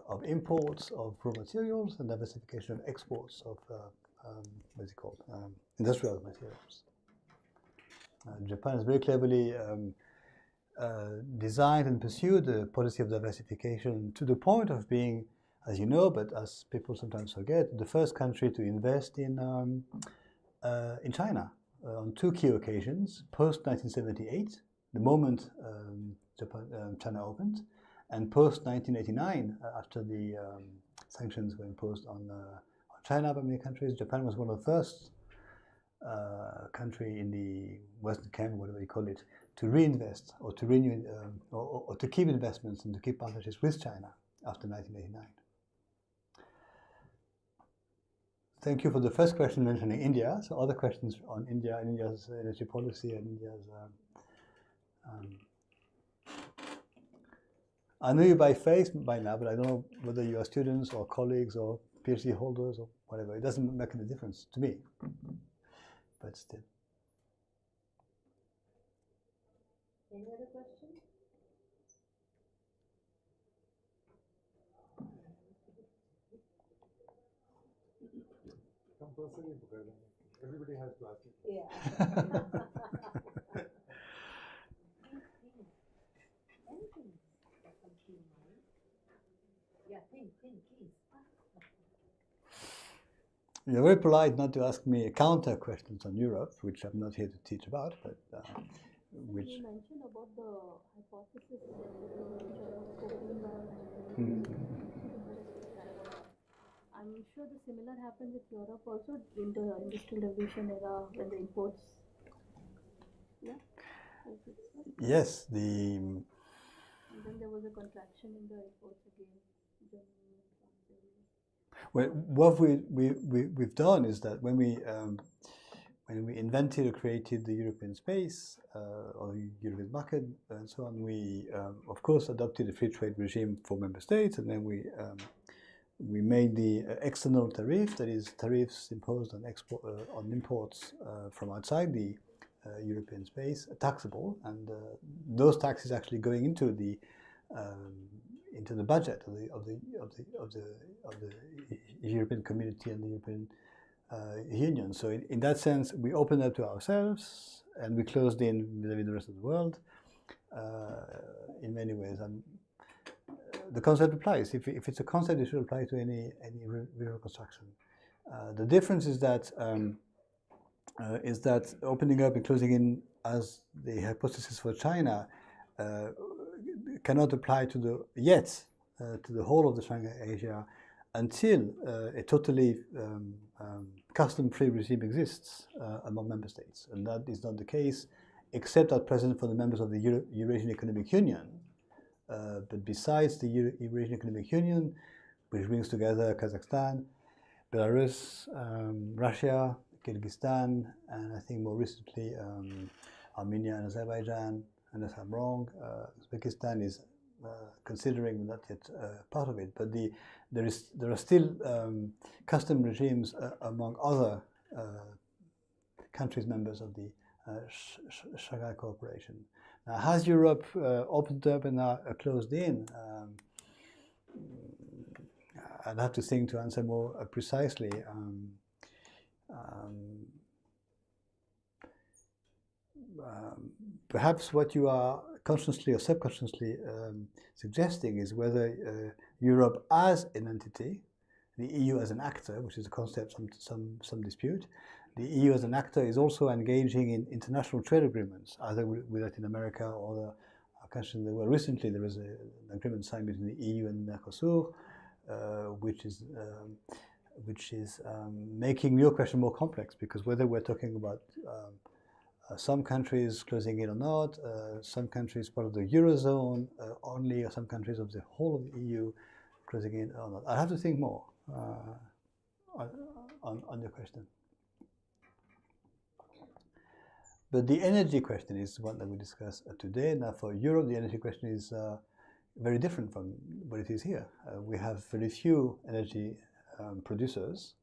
of imports of raw materials and diversification of exports of what's it called, industrial materials. Japan has very cleverly designed and pursued the policy of diversification to the point of being, as you know, but as people sometimes forget, the first country to invest in China on two key occasions: post 1978, the moment China opened, and post 1989, after the sanctions were imposed on China by many countries. Japan was one of the first country in the Western camp, whatever you call it, to reinvest or to renew or to keep investments and to keep partnerships with China after 1989. Thank you for the first question mentioning India. So other questions on India and India's energy policy and India's. I know you by face by now, but I don't know whether you are students or colleagues or PhD holders or whatever. It doesn't make any difference to me, but still. Any other questions? Compulsory because everybody has to ask it. Yeah. Anything that comes to your mind? Yeah, think, please. You're very polite not to ask me counter questions on Europe, which I'm not here to teach about, but which. You mentioned about the hypothesis that I'm sure the similar happened with Europe also in the industrial revolution era when the imports. Yeah. Yes, And then there was a contraction in the imports again. Well, what we've done is that when we invented or created the European space or the European market and so on, we of course adopted a free trade regime for member states, and then we made the external tariff, that is tariffs imposed on on imports from outside the European space, taxable, and those taxes actually going into the budget of the European Community and the European Union. So in that sense, we opened up to ourselves and we closed in vis-à-vis the rest of the world in many ways. And the concept applies. If it's a concept, it should apply to any river construction. The difference is that opening up and closing in, as the hypothesis for China, cannot apply to the whole of the Shanghai Asia until a totally custom-free regime exists among member states, and that is not the case, except at present for the members of the Eurasian Economic Union. But besides the Eurasian Economic Union, which brings together Kazakhstan, Belarus, Russia, Kyrgyzstan, and I think more recently Armenia and Azerbaijan, unless I'm wrong, Uzbekistan is considering not yet part of it, but there are still custom regimes among other countries members of the Shanghai Cooperation. Now, has Europe opened up and now closed in? I'd have to think to answer more precisely. Perhaps what you are consciously or subconsciously suggesting is whether Europe as an entity, the EU as an actor, which is a concept some dispute, the EU as an actor is also engaging in international trade agreements, either with Latin America or the countries in the world. Recently, there was an agreement signed between the EU and Mercosur, which is making your question more complex, because whether we're talking about Some countries closing in or not, some countries part of the Eurozone only, or some countries of the whole of the EU closing in or not. I have to think more on your question. But the energy question is one that we discuss today. Now for Europe, the energy question is very different from what it is here. We have very few energy producers,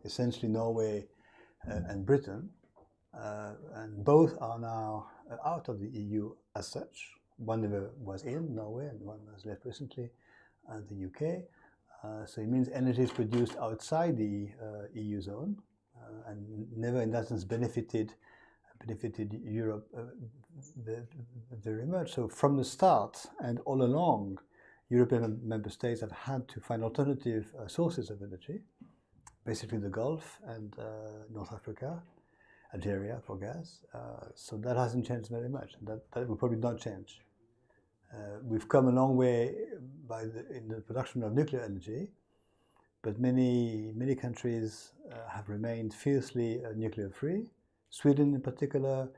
essentially Norway and Britain, and both are now out of the EU as such. One never was in, Norway, and one was left recently, the UK. So it means energy is produced outside the EU zone and never in that sense benefited Europe very much. So from the start and all along, European member states have had to find alternative sources of energy, basically the Gulf and North Africa, Algeria for gas. So that hasn't changed very much. That will probably not change. We've come a long way in the production of nuclear energy, but many countries have remained fiercely nuclear free. Sweden in particular,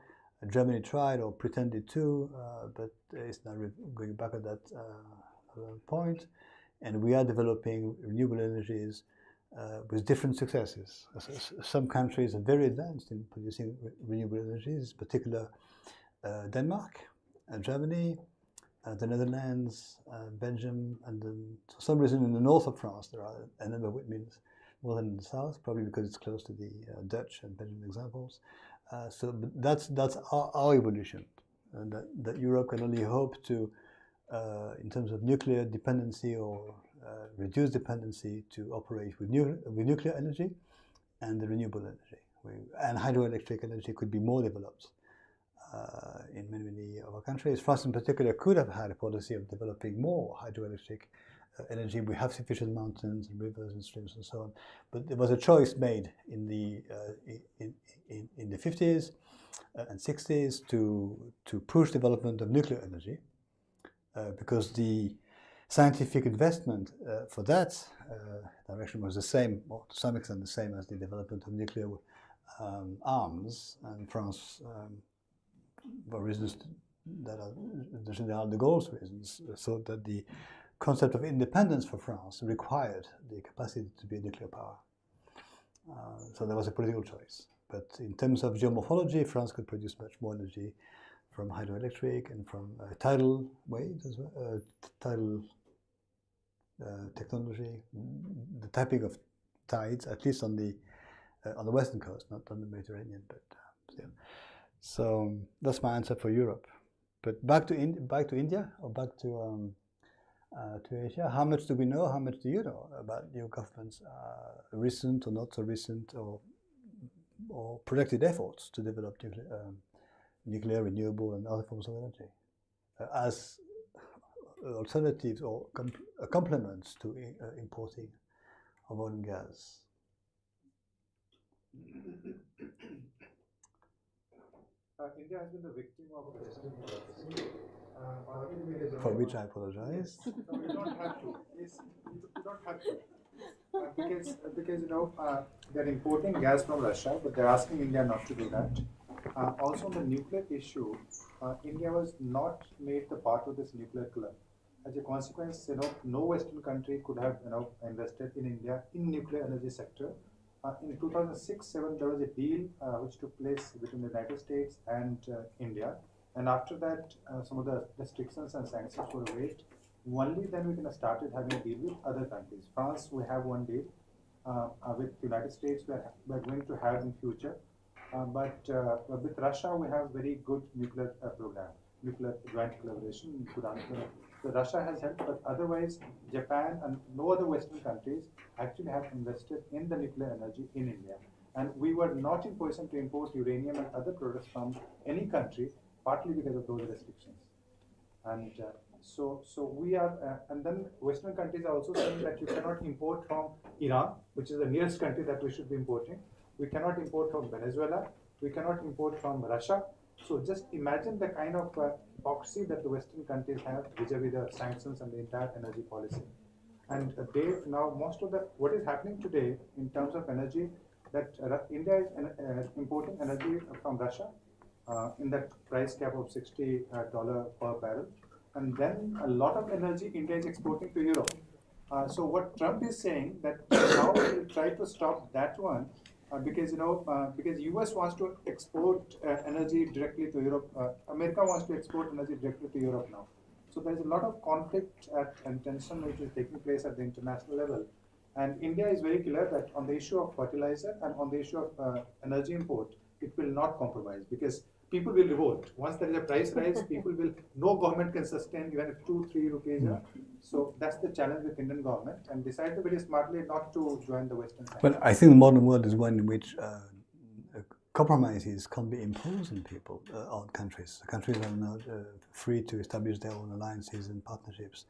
Germany tried or pretended to, but it's now going back at that point. And we are developing renewable energies with different successes. Some countries are very advanced in producing renewable energies, in particular Denmark, Germany, the Netherlands, Belgium, and then for some reason in the north of France there are a number of windmills more than in the south, probably because it's close to the Dutch and Belgian examples. So that's our evolution, and that Europe can only hope to, in terms of nuclear dependency or reduced dependency, to operate with nuclear energy and the renewable energy. And hydroelectric energy could be more developed in many of our countries. France in particular could have had a policy of developing more hydroelectric energy. We have sufficient mountains and rivers and streams and so on, but there was a choice made in the 50s and 60s to push development of nuclear energy because the scientific investment for that direction was the same, or to some extent the same, as the development of nuclear arms. And France, for reasons that are the General de Gaulle's reasons, thought that the concept of independence for France required the capacity to be a nuclear power. So there was a political choice. But in terms of geomorphology, France could produce much more energy from hydroelectric and from tidal waves as well, tidal technology, the tapping of tides, at least on the western coast, not on the Mediterranean. But yeah. So that's my answer for Europe. But back to India, or back to Asia. How much do we know? How much do you know about your government's recent or not so recent or projected efforts to develop nuclear, renewable, and other forms of energy as alternatives or complements to importing of oil and gas? India has been the victim of a Western For which I apologize. No, you don't have to. You don't have to. Because they're importing gas from Russia, but they're asking India not to do that. Also, on the nuclear issue, India was not made the part of this nuclear club. As a consequence, no Western country could have invested in India in nuclear energy sector. In 2006-07, there was a deal which took place between the United States and India, and after that, some of the restrictions and sanctions were waived. Only then we can started having a deal with other countries. France, we have one deal. With the United States, we're going to have in future. But with Russia, we have very good nuclear program, nuclear joint collaboration. So Russia has helped, but otherwise, Japan and no other Western countries actually have invested in the nuclear energy in India. And we were not in position to import uranium and other products from any country, partly because of those restrictions. And so we are, and then Western countries are also saying that you cannot import from Iran, which is the nearest country that we should be importing. We cannot import from Venezuela. We cannot import from Russia. So just imagine the kind of hypocrisy that the Western countries have vis-a-vis the sanctions and the entire energy policy. And they now, most of what is happening today in terms of energy, that India is importing energy from Russia, in that price cap of $60 per barrel. And then a lot of energy India is exporting to Europe. So what Trump is saying that now he will try to stop that one because because US wants to export energy directly to Europe. America wants to export energy directly to Europe now. So there is a lot of conflict and tension which is taking place at the international level. And India is very clear that on the issue of fertilizer and on the issue of energy import, it will not compromise because people will revolt. Once there is a price rise, people will, no government can sustain even if 2-3 rupees. So that's the challenge with Indian government and decided very smartly not to join the Western side. Well, I think the modern world is one in which compromises can be imposed on people, on countries. Countries are now free to establish their own alliances and partnerships.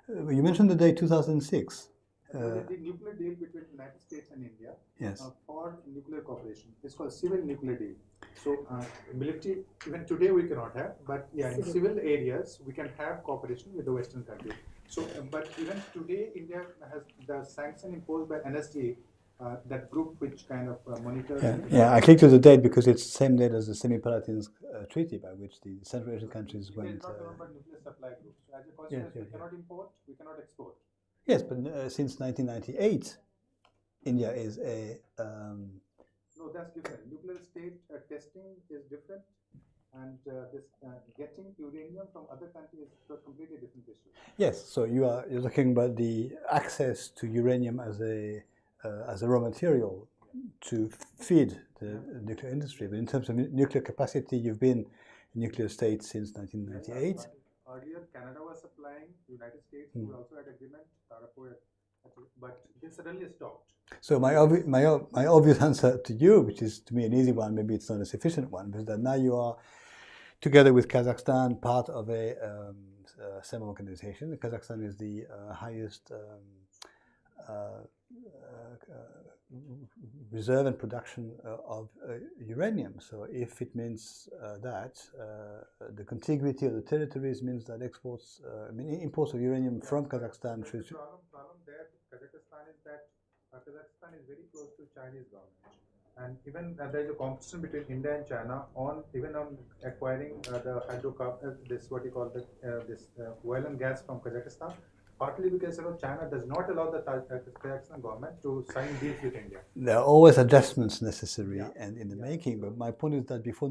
You mentioned the day 2006. The nuclear deal between the United States and India Yes. For nuclear cooperation. It's called civil nuclear deal. So military, even today we cannot have, but yeah, in civil areas we can have cooperation with the Western countries. So, but even today India has the sanction imposed by NSG, that group which kind of monitors. Yeah, I clicked to the date because it's the same date as the Semi-Palatine Treaty by which the Central Asian countries India went. is not a member of nuclear supply group. So as a consequence, we cannot import, we cannot export. Yes, but since 1998, India is a. No, that's different. Nuclear state testing is different, and this getting uranium from other countries is a completely different issue. Yes, so you're talking about the access to uranium as a raw material to feed the nuclear industry. But in terms of nuclear capacity, you've been a nuclear state since 1998. Earlier, Canada was supplying. The United States we also had agreement, but this suddenly stopped. So my obvious answer to you, which is to me an easy one, maybe it's not a sufficient one, is that now you are together with Kazakhstan part of a same organization. Kazakhstan is the highest reserve and production of uranium. So if it means that the contiguity of the territories means that exports, imports of uranium from Kazakhstan should. The problem there with Kazakhstan is that Kazakhstan is very close to Chinese government, and even there is a competition between India and China on acquiring the hydrocarbon, this what you call this oil and gas from Kazakhstan. Partly because China does not allow the Kazakhstan government to sign deals with India. There are always adjustments necessary and in the making, but my point is that before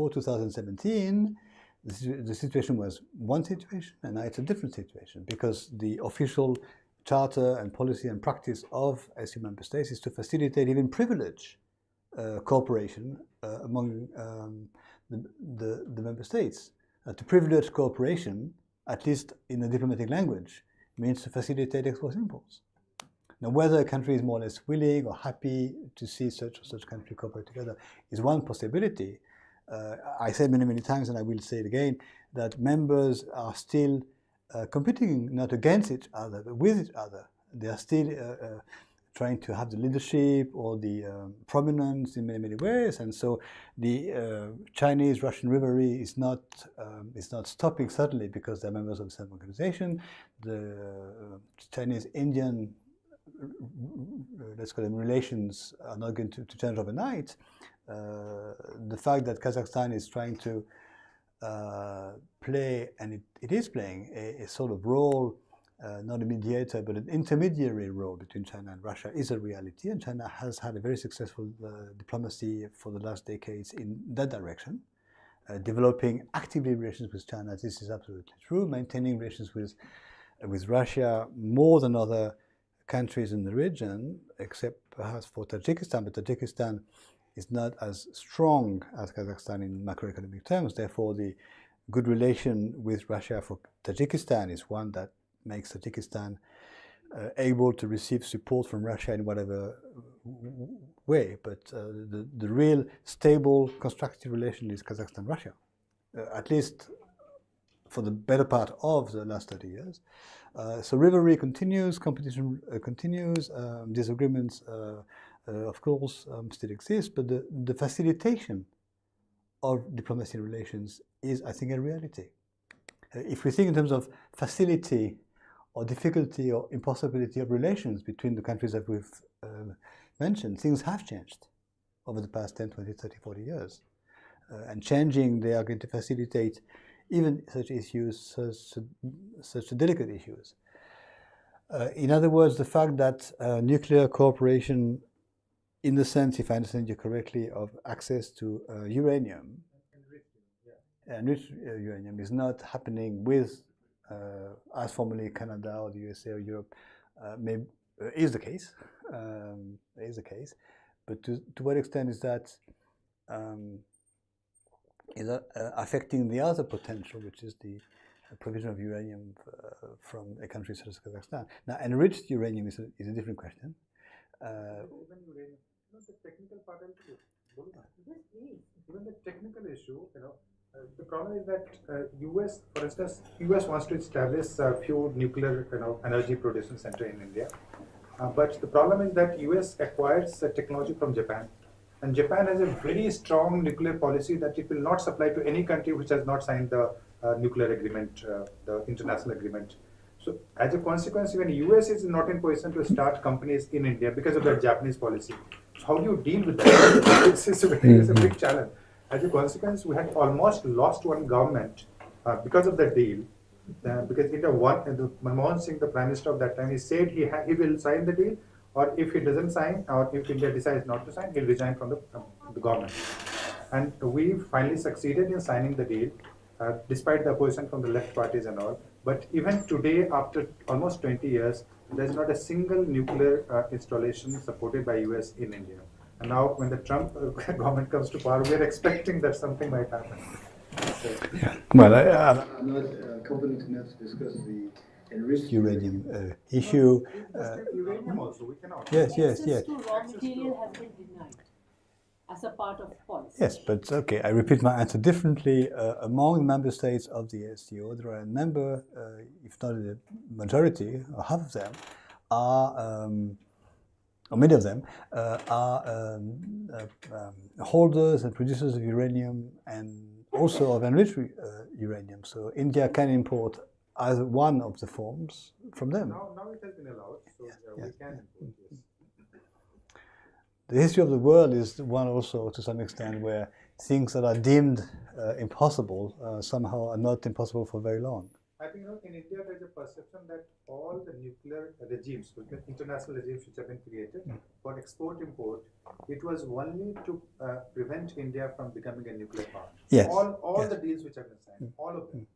2017, the situation was one situation, and now it's a different situation because the official charter and policy and practice of SU member states is to facilitate, even privilege, cooperation among the member states. To privilege cooperation, at least in the diplomatic language, means to facilitate export-imports. Now, whether a country is more or less willing or happy to see such or such country cooperate together is one possibility. I said many times, and I will say it again, that members are still competing not against each other, but with each other. They are still trying to have the leadership or the prominence in many ways, and so the Chinese-Russian rivalry is not stopping, certainly because they're members of the same organization. The Chinese-Indian, let's call them, relations are not going to change overnight. The fact that Kazakhstan is trying to play, and it is playing, a sort of role, not a mediator, but an intermediary role between China and Russia is a reality, and China has had a very successful diplomacy for the last decades in that direction, developing actively relations with China. This is absolutely true, maintaining relations with Russia more than other countries in the region, except perhaps for Tajikistan, but Tajikistan is not as strong as Kazakhstan in macroeconomic terms. Therefore, the good relation with Russia for Tajikistan is one that makes Tajikistan able to receive support from Russia in whatever way. But the real stable, constructive relation is Kazakhstan-Russia, at least for the better part of the last 30 years. So rivalry continues, competition continues, disagreements, of course, still exist, but the facilitation of diplomacy relations is, I think, a reality. If we think in terms of facility or difficulty or impossibility of relations between the countries that we've mentioned, things have changed over the past 10, 20, 30, 40 years. and changing, they are going to facilitate even such issues, such delicate issues. In other words, the fact that nuclear cooperation, in the sense, if I understand you correctly, of access to uranium, enriched uranium, is not happening with, as formerly Canada or the USA or Europe, is the case. Is the case, but to what extent is that affecting the other potential, which is the provision of uranium from a country such as Kazakhstan? Now, enriched uranium is a different question. Even uranium, the technical part, even the technical issue, the problem is that US, for instance, US wants to establish a few nuclear, energy production center in India. But the problem is that US acquires technology from Japan, and Japan has a very strong nuclear policy that it will not supply to any country which has not signed the nuclear agreement, the international agreement. So as a consequence, even US is not in position to start companies in India because of the Japanese policy. So how do you deal with that? It's a big challenge. As a consequence, we had almost lost one government because of the deal. Because Manmohan Singh, the Prime Minister of that time, he said he will sign the deal, or if he doesn't sign, or if India decides not to sign, he'll resign from the government. And we finally succeeded in signing the deal, despite the opposition from the left parties and all. But even today, after almost 20 years, there's not a single nuclear installation supported by US in India. And now, when the Trump government comes to power, we're expecting that something might happen. Yeah. Well, I'm not competent enough to discuss the enriched uranium issue. Uranium also, we cannot. Yes. Access to raw material has been denied as a part of policy. Yes, but okay, I repeat my answer differently. Among member states of the STO, there are a number, if not a majority, or half of them, are, or many of them, are holders and producers of uranium and also of enriched uranium. So India can import either one of the forms from them. Now it has been allowed, so we can import this. The history of the world is one also, to some extent, where things that are deemed impossible somehow are not impossible for very long. I think in India there is a perception that all the nuclear regimes, international regimes which have been created for export-import, it was only to prevent India from becoming a nuclear power. Yes. All the deals which have been signed, all of them.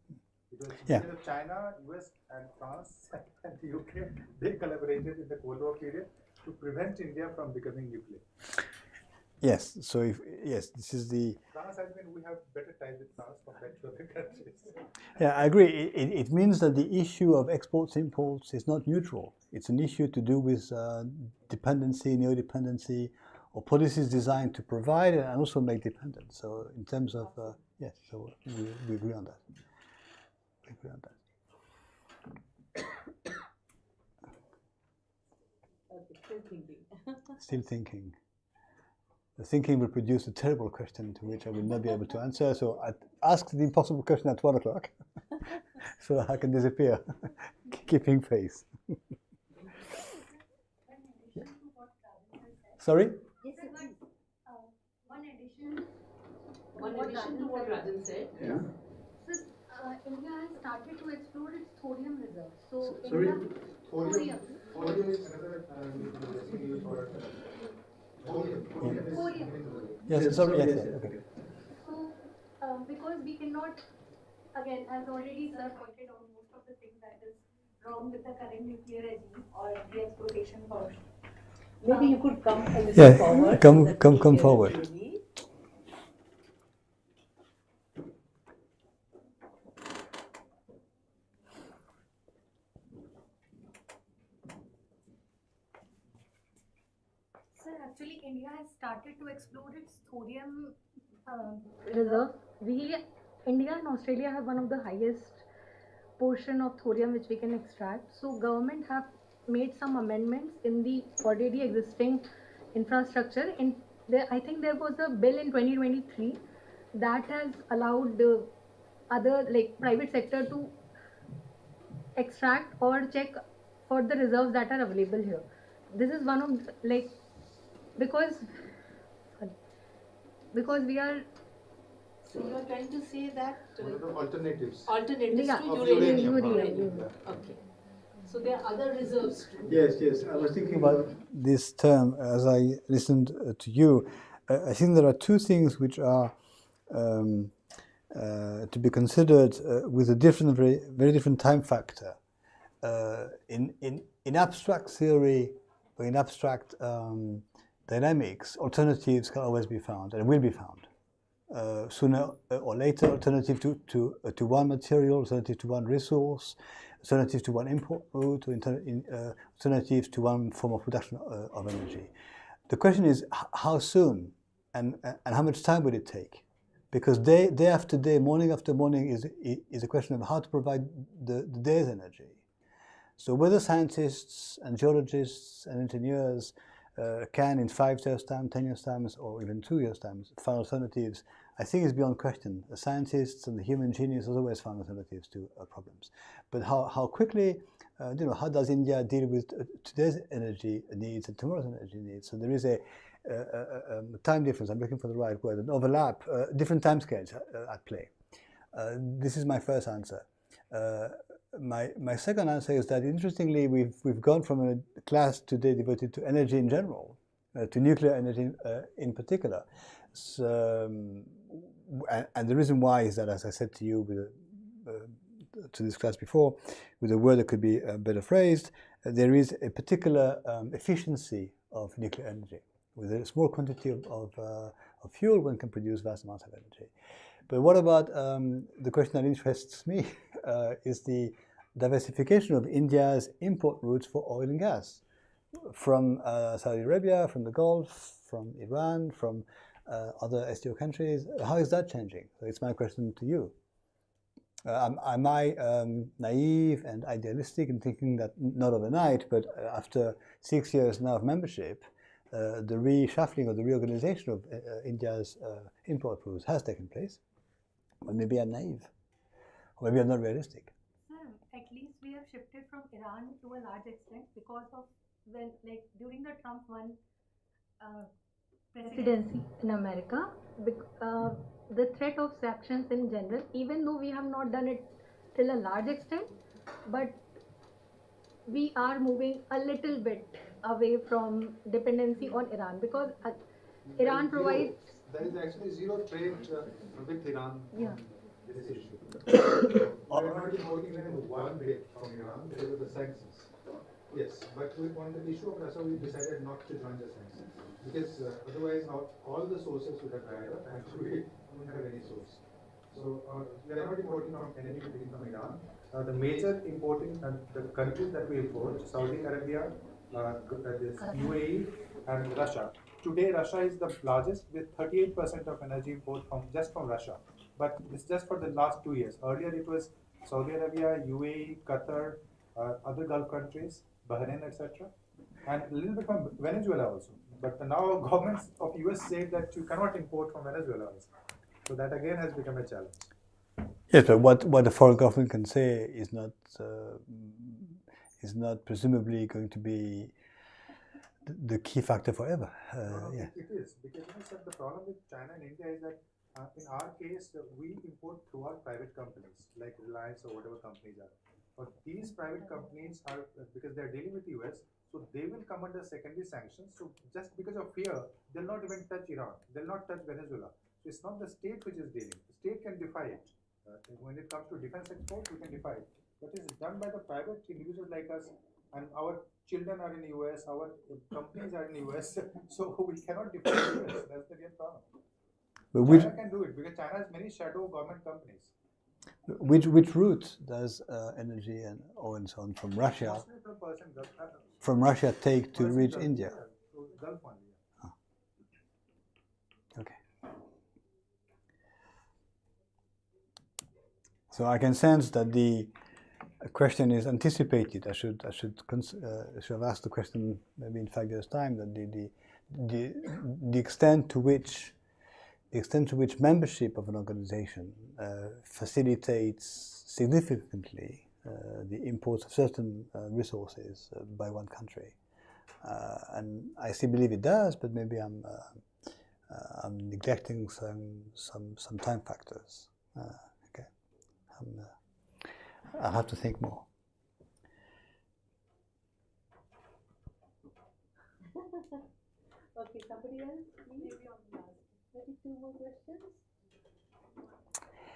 It was because of China, US and France and the UK, they collaborated in the Cold War period to prevent India from becoming nuclear. Yes, so this is the... France has been, we have better ties with France compared to other countries. Yeah, I agree. It means that the issue of exports, imports is not neutral. It's an issue to do with dependency, neo-dependency, or policies designed to provide and also make dependent. So in terms of, yes, so we agree on that. We agree on that. Still thinking. Still thinking. The thinking will produce a terrible question to which I will not be able to answer. So I ask the impossible question at 1 o'clock, so I can disappear, keeping face. Sorry? Yes, one addition to what Rajan said. Yeah. So, India has started to explore its thorium reserves. So, Sorry? Thorium. Thorium is another used for Thorium. Yes, sorry, yes, okay. So, because we cannot, again, as already Sir pointed out, most of the things that is wrong with the current nuclear regime or the exploitation portion. Maybe you could come a little forward. Come forward. Sir, actually, India has started to explore its thorium reserve. India and Australia have one of the highest portion of thorium which we can extract. So, government have made some amendments in the already existing infrastructure. I think there was a bill in 2023 that has allowed other private sector to extract or check for the reserves that are available here. This is one of because we are So you are trying to say that What are the alternatives? alternatives Yeah, to of uranium. uranium. Okay. So there are other reserves too. Yes, yes. I was thinking about this term as I listened to you. I think there are two things which are um, to be considered with a different, very different time factor. In abstract theory or in abstract dynamics, alternatives can always be found and will be found. Sooner or later, alternative to one material, alternative to one resource, alternative to one import route, or alternative to one form of production of energy. The question is how soon and how much time will it take? Because day after day, morning after morning is a question of how to provide the day's energy. So whether scientists and geologists and engineers can in 5 years' time, 10 years' time, or even 2 years' time find alternatives, I think is beyond question. The scientists and the human genius has always found alternatives to problems. But how quickly, how does India deal with today's energy needs and tomorrow's energy needs? So there is a time difference, I'm looking for the right word, an overlap, different timescales at play. This is my first answer. My second answer is that interestingly we've gone from a class today devoted to energy in general, to nuclear energy in particular. So, and the reason why is that, as I said to you to this class before, with a word that could be better phrased, there is a particular efficiency of nuclear energy. With a small quantity of fuel, one can produce vast amounts of energy. But what about the question that interests me is the diversification of India's import routes for oil and gas from Saudi Arabia, from the Gulf, from Iran, from other STO countries. How is that changing? So it's my question to you. Am I naive and idealistic in thinking that not overnight, but after 6 years now of membership, the reshuffling or the reorganization of India's import routes has taken place? Or maybe I'm naive, or maybe I'm not realistic. At least we have shifted from Iran to a large extent because of when, like during the Trump one Presidency in America, the threat of sanctions in general, even though we have not done it till a large extent, but we are moving a little bit away from dependency on Iran because Iran provides. There is actually zero trade with Iran Yeah. on this issue. We're not importing even one bit from Iran because of the sanctions. Yes, but on the issue of Russia, we decided not to join the sanctions because otherwise all the sources would have dried up and we don't have any source. So we are not importing from enemy country from Iran. The major importing the countries that we import, Saudi Arabia, this UAE, and Russia. Today, Russia is the largest with 38% of energy import just from Russia. But it's just for the last 2 years. Earlier, it was Saudi Arabia, UAE, Qatar, other Gulf countries, Bahrain, etc., and a little bit from Venezuela also. But now governments of US say that you cannot import from Venezuela also. So that again has become a challenge. Yes, but what the foreign government can say is not presumably going to be the key factor forever. Yeah. It is because the problem with China and India is that in our case we import through our private companies like Reliance or whatever companies are. But these private companies are because they are dealing with US, so they will come under secondary sanctions. So just because of fear, they'll not even touch Iran. They'll not touch Venezuela. So it's not the state which is dealing. The state can defy it. When it comes to defense exports, we can defy it. But it's done by the private individuals like us, and our children are in the US, our companies are in the US, so we cannot defy the US. That's the real problem. But China can do it because China has many shadow government companies. Which route does energy and oil and so on from Russia take to reach India? Gulf only. Okay. So I can sense that the question is anticipated. I should have asked the question maybe in 5 years' time. That the extent to which membership of an organization facilitates significantly the imports of certain resources by one country, and I still believe it does, but maybe I'm neglecting some time factors. Okay, I have to think more. Okay, somebody else, please? Maybe on the last. Maybe 2 more questions?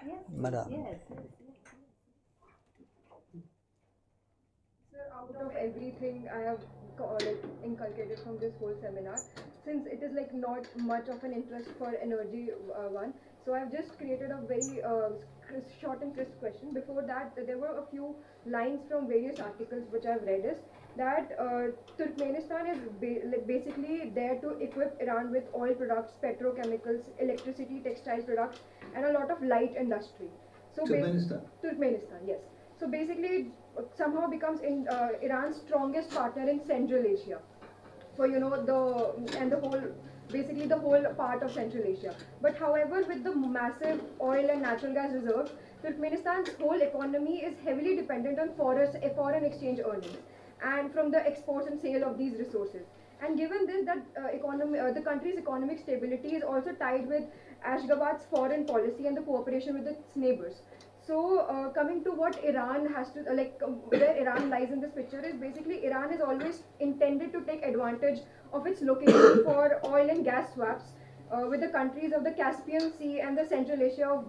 Yes, Madam. yes. Sir, out of everything I have inculcated from this whole seminar, since it is like not much of an interest for energy one, so I've just created a very short and crisp question. Before that, there were a few lines from various articles which I've read is that Turkmenistan is basically there to equip Iran with oil products, petrochemicals, electricity, textile products, and a lot of light industry. So Turkmenistan, yes. So basically, it somehow becomes in Iran's strongest partner in Central Asia, for basically the whole part of Central Asia. But however, with the massive oil and natural gas reserves, Turkmenistan's whole economy is heavily dependent on foreign exchange earnings and from the exports and sale of these resources. And given this, that the country's economic stability is also tied with Ashgabat's foreign policy and the cooperation with its neighbors. So coming to what Iran has to where Iran lies in this picture is basically Iran is always intended to take advantage of its location for oil and gas swaps with the countries of the Caspian Sea and the Central Asia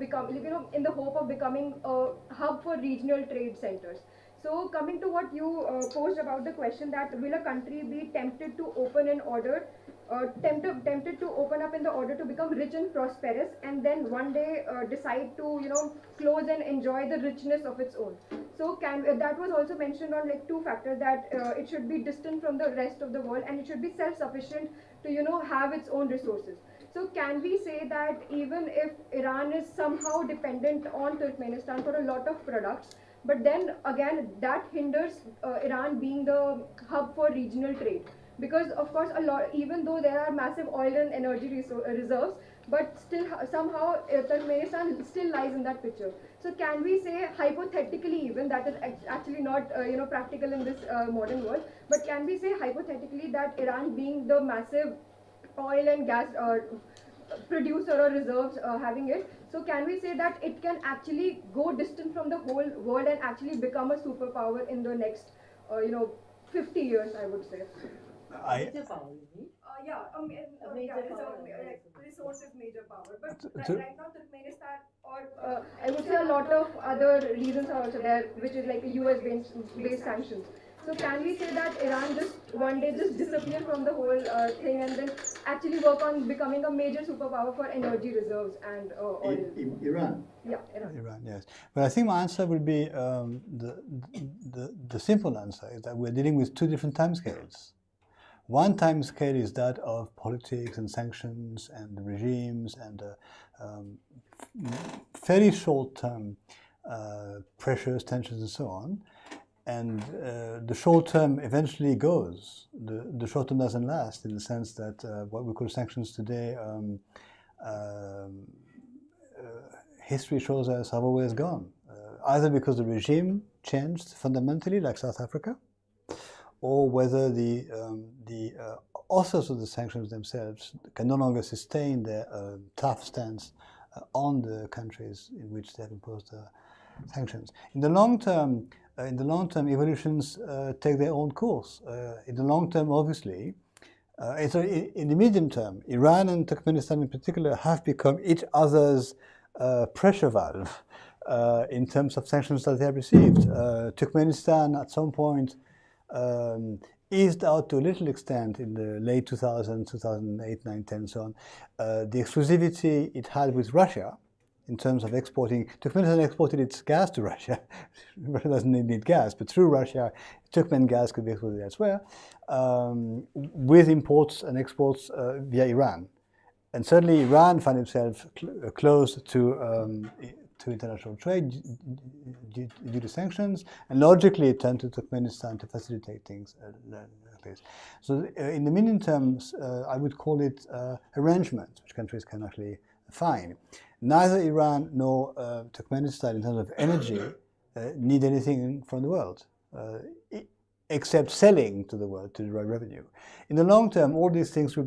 in the hope of becoming a hub for regional trade centers. So coming to what you posed about the question that will a country be tempted to open an order, tempted to open up in the order to become rich and prosperous, and then one day decide to close and enjoy the richness of its own. So that was also mentioned on like 2 factors that it should be distant from the rest of the world and it should be self-sufficient to have its own resources. So can we say that even if Iran is somehow dependent on Turkmenistan for a lot of products, but then again that hinders Iran being the hub for regional trade? Because of course even though there are massive oil and energy reserves, but still somehow Turkmenistan still lies in that picture. So can we say hypothetically, even that is actually not practical in this modern world, but can we say hypothetically that Iran being the massive oil and gas producer or reserves having it, so can we say that it can actually go distant from the whole world and actually become a superpower in the next 50 years, I would say? Major power, you mean? Resources major power. But So- right now Turkmenistan I would say a lot of other reasons are also there, which is like US based sanctions. So can we say that Iran just one day just disappear from the whole thing and then actually work on becoming a major superpower for energy reserves and oil? Iran? Yeah, Iran. Iran, yes. But I think my answer will be the simple answer is that we're dealing with 2 different timescales. One time scale is that of politics and sanctions and the regimes and fairly short-term pressures, tensions, and so on. And the short term eventually goes. The short term doesn't last in the sense that what we call sanctions today, history shows us have always gone. Either because the regime changed fundamentally, like South Africa, or whether the authors of the sanctions themselves can no longer sustain their tough stance on the countries in which they have imposed sanctions. In the long term, evolutions take their own course. In the long term, obviously, in the medium term, Iran and Turkmenistan in particular have become each other's pressure valve in terms of sanctions that they have received. Turkmenistan, at some point, eased out to a little extent in the late 2000s, 2008, 9, 10, so on, the exclusivity it had with Russia in terms of exporting. Turkmenistan exported its gas to Russia. Russia doesn't need gas, but through Russia, Turkmen gas could be exported elsewhere, with imports and exports via Iran. And certainly Iran found itself close to international trade due to sanctions, and logically it turned to Turkmenistan to facilitate things like this. So in the medium terms, I would call it arrangements which countries can actually find. Neither Iran nor Turkmenistan, in terms of energy, need anything from the world, except selling to the world to derive revenue. In the long term, all these things will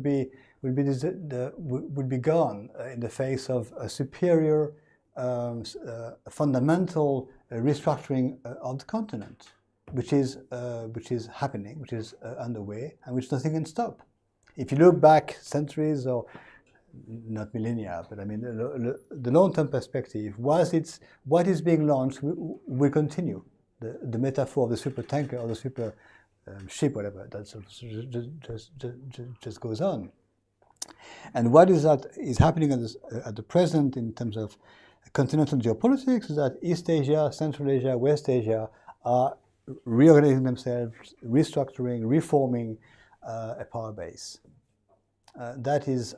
would be gone in the face of a superior fundamental restructuring of the continent, which is happening, which is underway, and which nothing can stop. If you look back centuries, or not millennia, but I mean the long-term perspective, what is being launched will continue. The metaphor of the super tanker or the super ship, whatever, that sort of just goes on. And what is happening at the present in terms of continental geopolitics is that East Asia, Central Asia, West Asia are reorganizing themselves, restructuring, reforming a power base. That is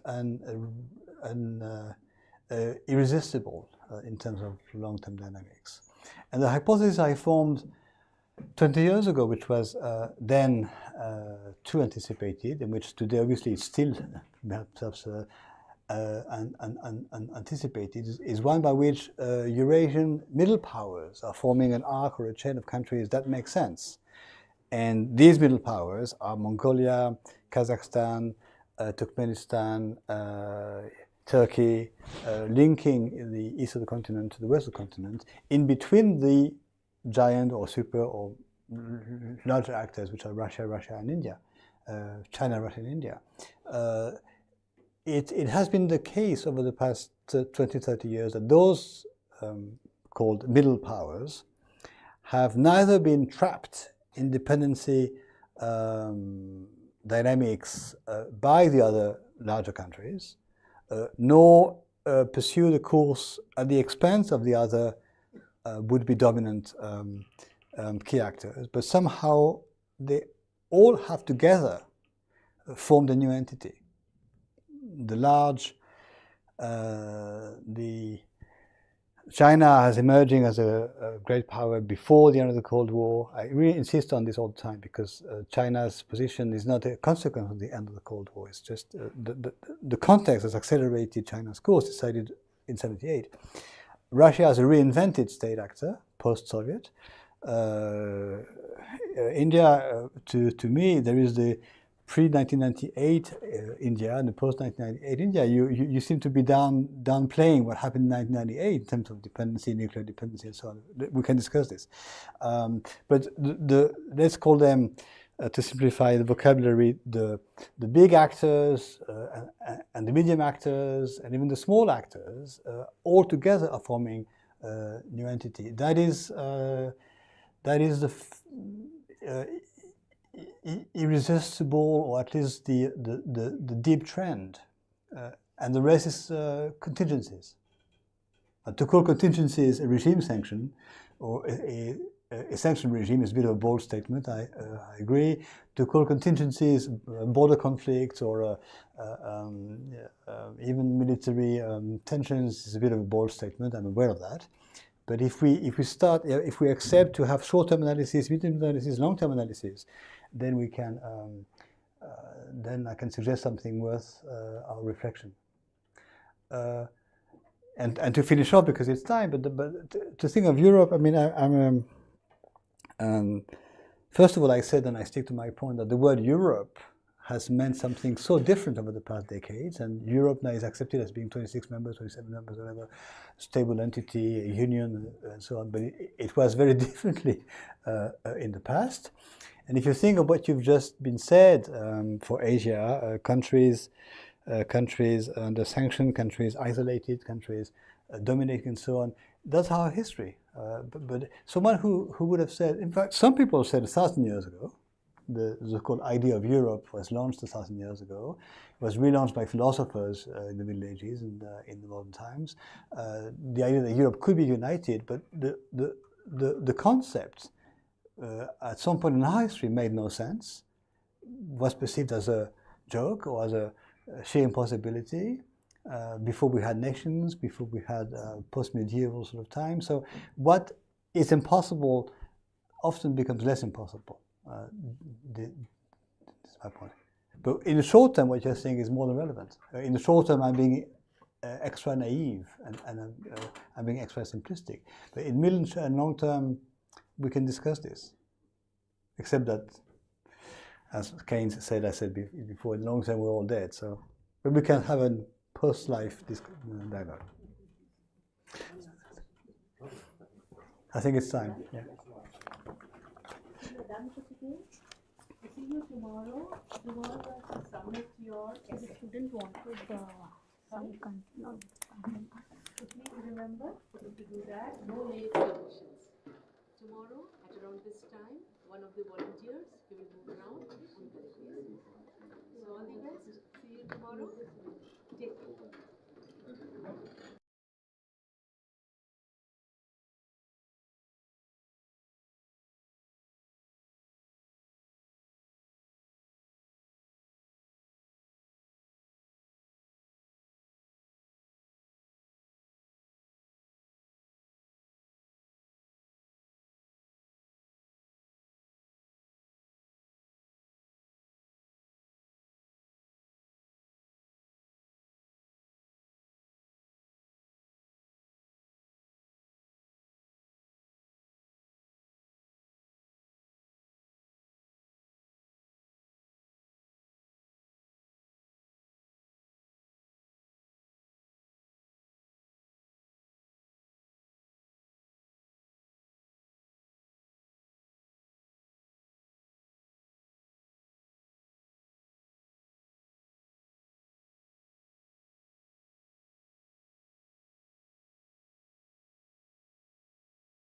irresistible in terms of long-term dynamics. And the hypothesis I formed 20 years ago, which was then too anticipated, and which today obviously is still perhaps anticipated, is one by which Eurasian middle powers are forming an arc or a chain of countries that make sense. And these middle powers are Mongolia, Kazakhstan, Turkmenistan, Turkey, linking the east of the continent to the west of the continent, in between the giant or super or larger actors, which are Russia and India, China, Russia, and India. It has been the case over the past 20, 30 years that those called middle powers have neither been trapped in dependency dynamics by the other larger countries, nor pursue the course at the expense of the other would-be dominant key actors, but somehow they all have together formed a new entity. The China has emerging as a great power before the end of the Cold War. I really insist on this all the time because China's position is not a consequence of the end of the Cold War. It's just the context has accelerated China's course, decided in '78. Russia is a reinvented state actor, post-Soviet. India, to me, there is the pre-1998 India and the post-1998 India. You seem to be downplaying what happened in 1998 in terms of dependency, nuclear dependency, and so on. We can discuss this. But let's call them, to simplify the vocabulary, the big actors and the medium actors and even the small actors all together are forming a new entity. That is the irresistible, or at least the deep trend, and the rest is contingencies. To call contingencies a regime sanction or a sanction regime is a bit of a bold statement. I agree. To call contingencies border conflicts or even military tensions is a bit of a bold statement. I'm aware of that. But if we accept to have short-term analysis, medium analysis, long-term analysis, then we can. Then I can suggest something worth our reflection. And to finish off, because it's time, but to think of Europe, I mean, first of all, I said, and I stick to my point, that the word Europe has meant something so different over the past decades, and Europe now is accepted as being 26 members, 27 members, whatever, stable entity, a union, and so on, but it was very differently in the past. And if you think of what you've just been said for Asia, countries under sanction, countries isolated, countries dominating, and so on, that's our history. But someone who would have said, in fact, some people said 1,000 years ago, the so-called idea of Europe was launched 1,000 years ago. It was relaunched by philosophers in the Middle Ages and in the modern times. The idea that Europe could be united, but the concept at some point in our history made no sense, was perceived as a joke or as a sheer impossibility. Before we had nations, before we had post-medieval sort of time. So what is impossible often becomes less impossible. This is my point. But in the short term, what you're saying is more than relevant. In the short term, I'm being extra naive and I'm being extra simplistic. But in middle and long term, we can discuss this. Except that, as Keynes said, I said before, in the long term, we're all dead. So But we can have a post-life dialogue. I think it's time. Yeah. You're done for today. We'll see you tomorrow. Tomorrow you have to submit your essay. The student wanted no. So please remember to do that. No late submissions. Tomorrow at around this time, one of the volunteers will move around and collect the essays. So all the best. See you tomorrow. Take care.